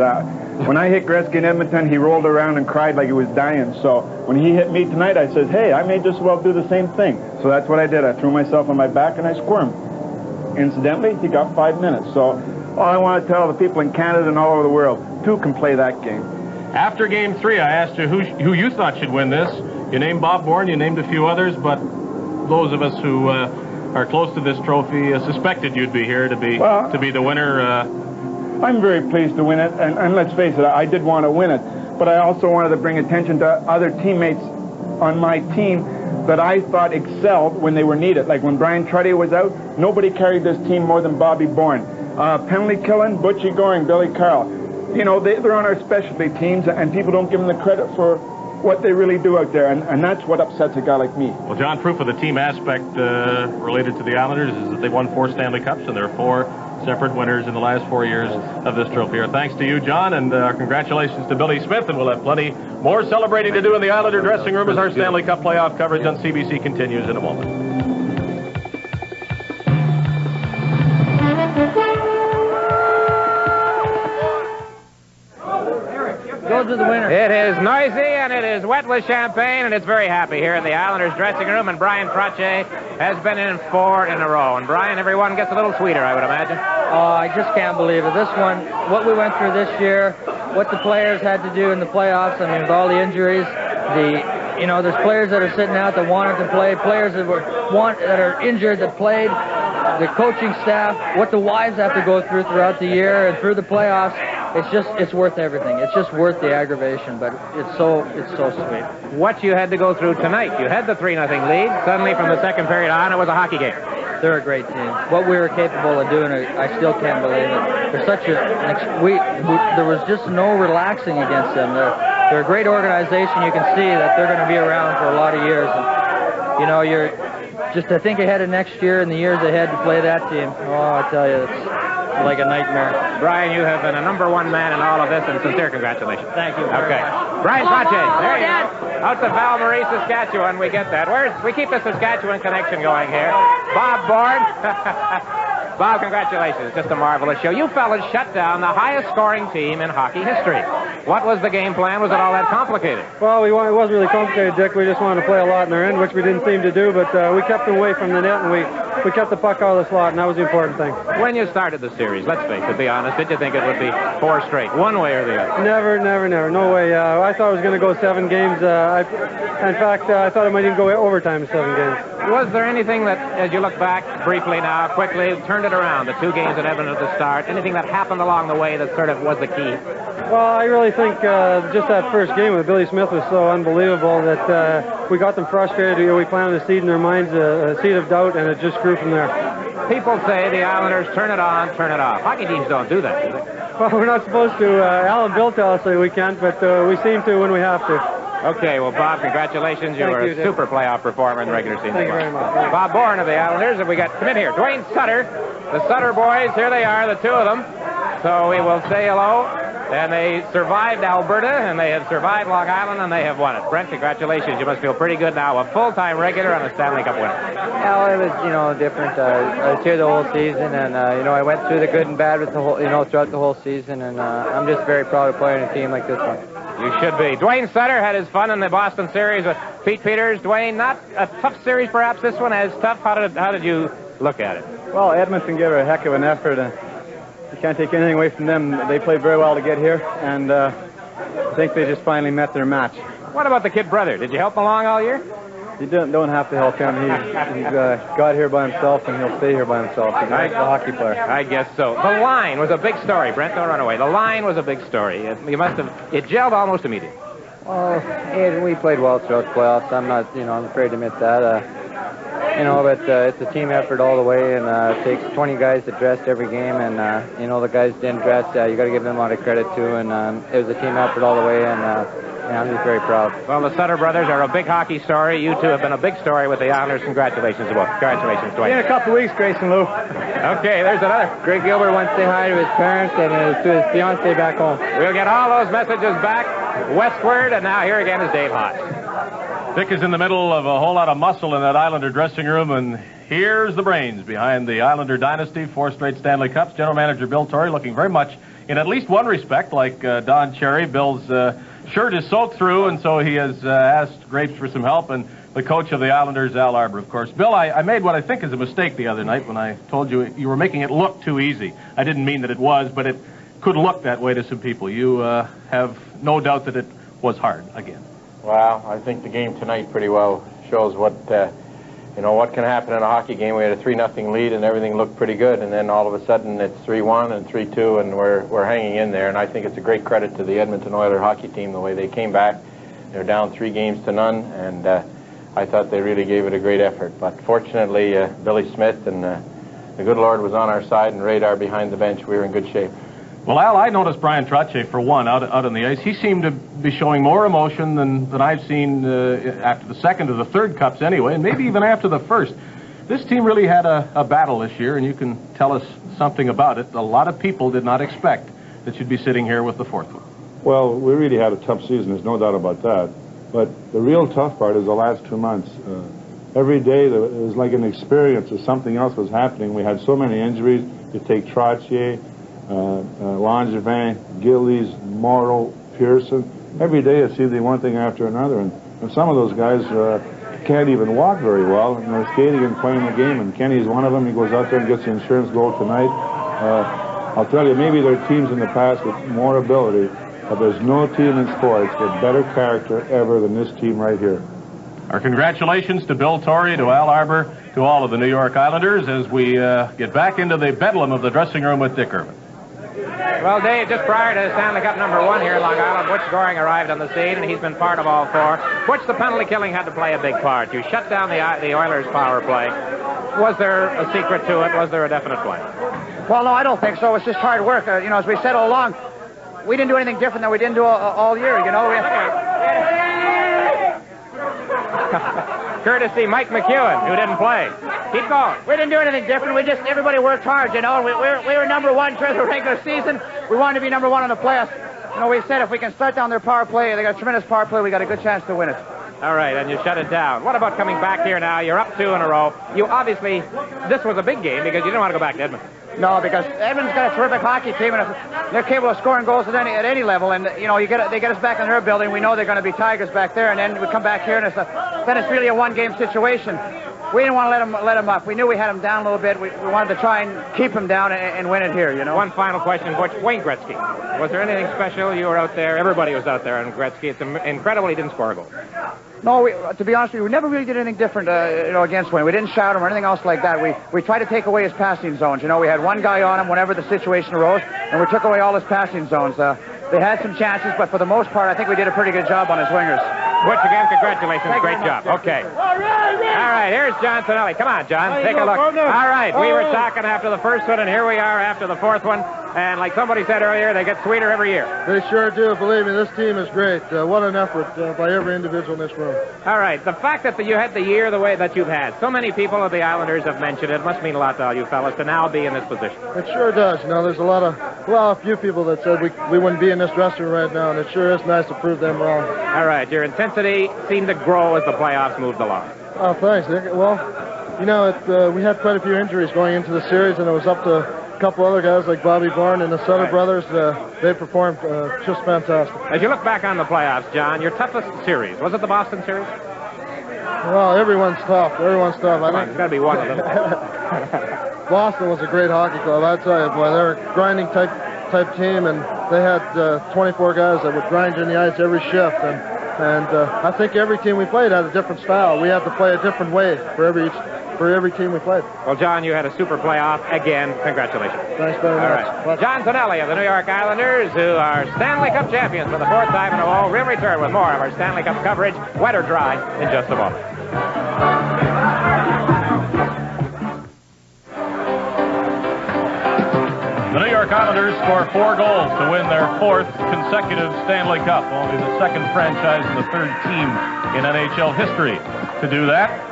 When I hit Gretzky in Edmonton, he rolled around and cried like he was dying. So when he hit me tonight, I said, hey, I may just well do the same thing. So that's what I did. I threw myself on my back and I squirmed. Incidentally, he got 5 minutes. So all I want to tell the people in Canada and all over the world, 2 can play that game. After Game 3, I asked you who you thought should win this. You named Bob Bourne, you named a few others, but those of us who are close to this trophy suspected you'd be here to be the winner. I'm very pleased to win it, and let's face it, I did want to win it, but I also wanted to bring attention to other teammates on my team that I thought excelled when they were needed. Like when Bryan Trottier was out, nobody carried this team more than Bobby Bourne. Penalty killing, Butchie Goring, Billy Carroll. You know, they're on our specialty teams, and people don't give them the credit for what they really do out there, and that's what upsets a guy like me. Well, John, proof of the team aspect related to the Islanders is that they won 4 Stanley Cups, and there are 4 separate winners in the last 4 years of this trophy. Our thanks to you, John, and our congratulations to Billy Smith, and we'll have plenty more celebrating to do in the Islander dressing room as our Stanley Cup playoff coverage on CBC continues in a moment. Go to the winner. It is noisy and it is wet with champagne, and it's very happy here in the Islanders dressing room, and Bryan Trottier has been in 4 in a row. And Bryan, everyone gets a little sweeter, I would imagine. Oh, I just can't believe it. This one, what we went through this year, what the players had to do in the playoffs, I mean, with all the injuries, there's players that are sitting out that wanted to play, players that are injured that played, the coaching staff, what the wives have to go through throughout the year and through the playoffs. It's worth everything. It's just worth the aggravation, but it's so sweet. What you had to go through tonight, you had the 3-0 lead. Suddenly from the second period on, it was a hockey game. They're a great team. What we were capable of doing, I still can't believe it. They're such there was just no relaxing against them. They're a great organization. You can see that they're going to be around for a lot of years. And, you're just to think ahead of next year and the years ahead to play that team. Oh, I tell you, it's like a nightmare. Bryan, you have been a #1 man in all of this, and sincere congratulations. Thank you very much. Bryan Trottier, there you go. Out to Val Marie, Saskatchewan, we get that. We keep the Saskatchewan connection going here. Bob Bourne. Bob, congratulations. Just a marvelous show. You fellas shut down the highest scoring team in hockey history. What was the game plan? Was it all that complicated? Well, it wasn't really complicated, Dick. We just wanted to play a lot in their end, which we didn't seem to do, but we kept them away from the net, and we kept the puck out of the slot, and that was the important thing. When you started the series, let's face it, be honest, did you think it would be 4 straight, one way or the other? Never. No way. I thought it was going to go 7 games. In fact, I thought it might even go overtime 7 games. Was there anything that, as you look back briefly now, quickly, turned it around, the 2 games at Edmonton at the start, anything that happened along the way that sort of was the key? Well, I really think just that first game with Billy Smith was so unbelievable that we got them frustrated. We planted a seed in their minds, a seed of doubt, and it just grew from there. People say the Islanders turn it on, turn it off. Hockey teams don't do that, do they? Well, we're not supposed to. Al and Bill tell us that we can't, but we seem to when we have to. Okay, well, Bob, congratulations. You were a super playoff performer in the regular season. Thank you very much. Bob Bourne of the Islanders, and we got, come in here, Duane Sutter. The Sutter boys, here they are, the 2 of them. So we will say hello. And they survived Alberta, and they have survived Long Island, and they have won it. Brent, congratulations. You must feel pretty good now. A full-time regular and a Stanley Cup winner. Yeah, well, it was, different. I was here the whole season, and, I went through the good and bad with the whole, throughout the whole season, and I'm just very proud of playing a team like this one. You should be. Duane Sutter had his fun in the Boston series with Pete Peters. Duane, not a tough series, perhaps this one as tough. How did you look at it? Well, Edmonton gave a heck of an effort. You can't take anything away from them. They played very well to get here, and I think they just finally met their match. What about the kid brother? Did you help him along all year? You don't have to help him. He's got here by himself, and he'll stay here by himself. He's a hockey player. I guess so. The line was a big story. Brent, don't run away. The line was a big story. It gelled almost immediately. Oh, we played well throughout the playoffs. I'm not, I'm afraid to admit that. But it's a team effort all the way, and it takes 20 guys that dressed every game, and, the guys didn't dress. You got to give them a lot of credit, too, and it was a team effort all the way, and I'm just very proud. Well, the Sutter brothers are a big hockey story. You two have been a big story with the Islanders. Congratulations to both. Congratulations, Duane. In a couple of weeks, Grace and Lou. Okay, there's another. Greg Gilbert wants to say hi to his parents and to his fiancée back home. We'll get all those messages back westward, and now here again is Dave Haas. Dick is in the middle of a whole lot of muscle in that Islander dressing room, and here's the brains behind the Islander dynasty, 4 straight Stanley Cups. General Manager Bill Torrey looking very much, in at least one respect, like Don Cherry. Bill's shirt is soaked through, and so he has asked Grapes for some help, and the coach of the Islanders, Al Arbour, of course. Bill, I made what I think is a mistake the other night when I told you you were making it look too easy. I didn't mean that it was, but it could look that way to some people. You have no doubt that it was hard again. Well, I think the game tonight pretty well shows what can happen in a hockey game. We had a 3-0 lead, and everything looked pretty good, and then all of a sudden it's 3-1 and 3-2, and we're hanging in there. And I think it's a great credit to the Edmonton Oilers hockey team the way they came back. They're down 3-0, and I thought they really gave it a great effort. But fortunately, Billy Smith and the good Lord was on our side, and Radar behind the bench. We were in good shape. Well, Al, I noticed Bryan Trottier, for one, out on the ice. He seemed to be showing more emotion than I've seen after the second or the third cups anyway, and maybe even after the first. This team really had a battle this year, and you can tell us something about it. A lot of people did not expect that you'd be sitting here with the fourth one. Well, we really had a tough season. There's no doubt about that. But the real tough part is the last 2 months. Every day it was like an experience of something else was happening. We had so many injuries. You take Trottier, Langevin, Gillies, Morrow, Persson. Every day it seemed to be one thing after another. And some of those guys can't even walk very well, and they're skating and playing the game. And Kenny's one of them. He goes out there and gets the insurance goal tonight. I'll tell you, maybe there are teams in the past with more ability, but there's no team in sports with better character ever than this team right here. Our congratulations to Bill Torrey, to Al Arbour, to all of the New York Islanders as we get back into the bedlam of the dressing room with Dick Irvin. Well, Dave, just prior to Stanley Cup #1 here in Long Island, Butch Goring arrived on the scene, and he's been part of all four. Butch, the penalty killing had to play a big part. You shut down the Oilers' power play. Was there a secret to it? Was there a definite plan? Well, no, I don't think so. It's just hard work. As we said all along, we didn't do anything different than we didn't do all year, Courtesy Mike McEwen, who didn't play. Keep going. We didn't do anything different. Everybody worked hard, We were #1 through the regular season. We wanted to be #1 in the playoffs. We said if we can start down their power play, they got a tremendous power play, we got a good chance to win it. All right, and you shut it down. What about coming back here now? You're up 2 in a row. You obviously, this was a big game because you didn't want to go back to Edmonton. No, because Edmonton's got a terrific hockey team, and they're capable of scoring goals at any level. And they get us back in their building. We know they're going to be Tigers back there, and then we come back here, and then it's really a one-game situation. We didn't want to let them up. We knew we had them down a little bit. We wanted to try and keep them down and win it here. One final question, Butch. Wayne Gretzky. Was there anything special? You were out there. Everybody was out there, and Gretzky. It's incredible he didn't score a goal. No, to be honest with you, we never really did anything different, against Wayne. We didn't shout him or anything else like that. We tried to take away his passing zones. We had one guy on him whenever the situation arose, and we took away all his passing zones. They had some chances, but for the most part, I think we did a pretty good job on his wingers. Butch, again, congratulations. Great job. Okay. All right, here's John Tonelli. Come on, John. Take a look. All right, we were talking after the first one, and here we are after the fourth one. And like somebody said earlier, they get sweeter every year. They sure do. Believe me, this team is great. What an effort by every individual in this room. All right, the fact that you had the year the way that you've had, so many people of the Islanders have mentioned it, must mean a lot to all you fellas to now be in this position. It sure does. There's a few people that said we wouldn't be in this dressing room right now, and it sure is nice to prove them wrong. All right, your intensity seemed to grow as the playoffs moved along. Oh, thanks, Nick. Well, we had quite a few injuries going into the series, and it was up to a couple other guys like Bourne and the Sutter brothers. They performed just fantastic. As you look back on the playoffs, John, your toughest series, was it the Boston series? Well, everyone's tough. It's got to be one of them. Boston was a great hockey club, I tell you, boy. They're a grinding type team, and they had 24 guys that would grind in the ice every shift. And I think every team we played had a different style. We had to play a different way for every team we played. Well, John, you had a super playoff again. Congratulations. Thanks very much. Right. John Tonelli of the New York Islanders, who are Stanley Cup champions for the 4th time in a row. We'll return with more of our Stanley Cup coverage, wet or dry, in just a moment. The New York Islanders score 4 goals to win their 4th consecutive Stanley Cup, only the 2nd franchise and the 3rd team in NHL history to do that.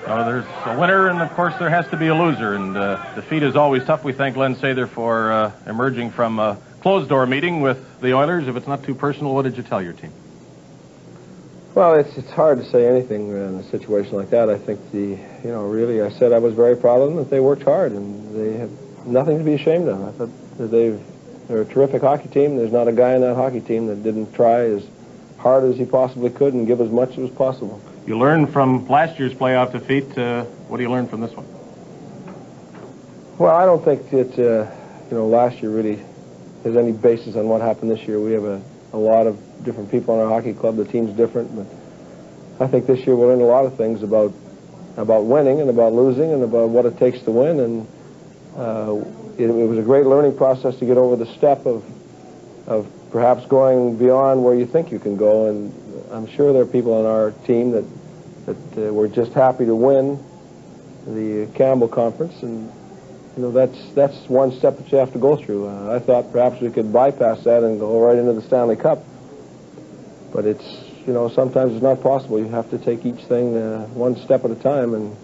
There's a winner, and of course there has to be a loser, and defeat is always tough. We thank Len Sather for emerging from a closed-door meeting with the Oilers. If it's not too personal, what did you tell your team? Well, it's hard to say anything in a situation like that. I think really, I said I was very proud of them, that they worked hard, and they have nothing to be ashamed of. I thought that they're a terrific hockey team. There's not a guy in that hockey team that didn't try as hard as he possibly could and give as much as possible. You learned from last year's playoff defeat. What do you learn from this one? Well, I don't think that last year really has any basis on what happened this year. We have a lot of different people in our hockey club. The team's different, but I think this year we'll learn a lot of things about winning and about losing and about what it takes to win. And it was a great learning process to get over the step of perhaps going beyond where you think you can go. And I'm sure there are people on our team that were just happy to win the Campbell Conference, and that's one step that you have to go through. I thought perhaps we could bypass that and go right into the Stanley Cup, but it's sometimes it's not possible. You have to take each thing one step at a time, and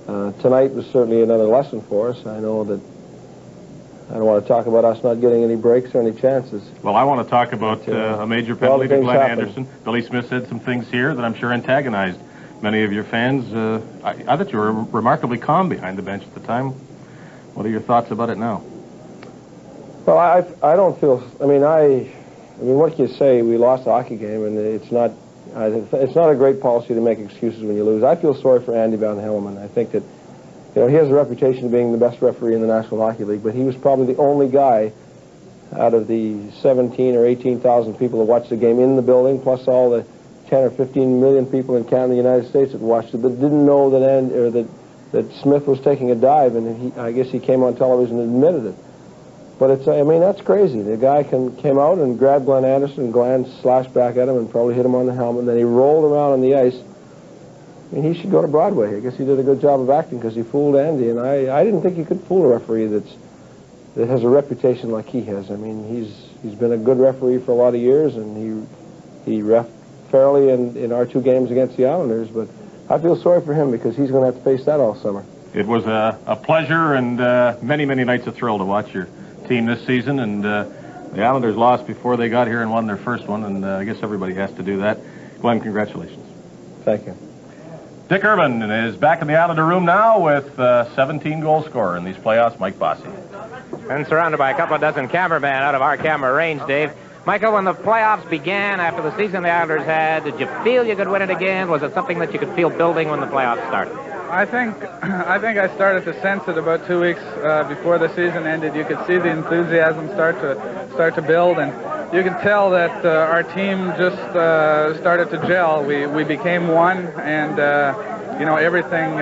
Tonight was certainly another lesson for us. I know that I don't want to talk about us not getting any breaks or any chances. Well, I want to talk about a major penalty to Glenn Anderson. Billy Smith said some things here that I'm sure antagonized many of your fans. I thought you were remarkably calm behind the bench at the time. What are your thoughts about it now? Well, I don't feel. I mean, what can you say? We lost a hockey game, and it's not a great policy to make excuses when you lose. I feel sorry for Andy Van Hellemond. I think that, you know, he has a reputation of being the best referee in the National Hockey League, but he was probably the only guy out of the 17 or 18,000 people that watched the game in the building, plus all the 10 or 15 million people in Canada and the United States that watched it, that didn't know that Smith was taking a dive, and I guess he came on television and admitted it. But I mean, that's crazy. The guy came out and grabbed Glenn Anderson, and Glenn slashed back at him and probably hit him on the helmet, and then he rolled around on the ice. I mean, he should go to Broadway. I guess he did a good job of acting because he fooled Andy, and I didn't think you could fool a referee that has a reputation like he has. I mean, he's been a good referee for a lot of years, and he ref fairly in our 2 games against the Islanders, but I feel sorry for him because he's going to have to face that all summer. It was a pleasure and many, many nights of thrill to watch your team this season, and the Islanders lost before they got here and won their first one, and I guess everybody has to do that. Glenn, congratulations. Thank you. Dick Irvin is back in the Islander room now with 17-goal scorer in these playoffs, Mike Bossy. And surrounded by a couple of dozen cameramen out of our camera range, Dave. Michael, when the playoffs began after the season the Islanders had, did you feel you could win it again? Was it something that you could feel building when the playoffs started? I think I started to sense it about 2 weeks before the season ended. You could see the enthusiasm start to build, and you can tell that our team just started to gel. We became one, and you know, everything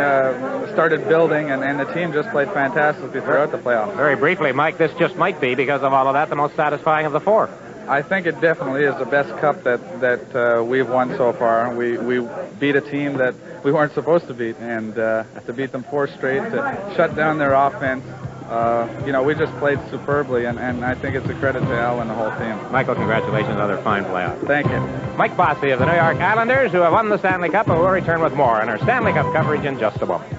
started building, and the team just played fantastically throughout the playoffs. Very briefly, Mike, this just might be, because of all of that, the most satisfying of the 4. I think it definitely is the best cup that we've won so far. We beat a team that we weren't supposed to beat, and to beat them 4 straight, to shut down their offense, you know, we just played superbly, and I think it's a credit to Al and the whole team. Michael, congratulations on another fine playoff. Thank you. Mike Bossy of the New York Islanders, who have won the Stanley Cup, and will return with more on our Stanley Cup coverage in just a moment.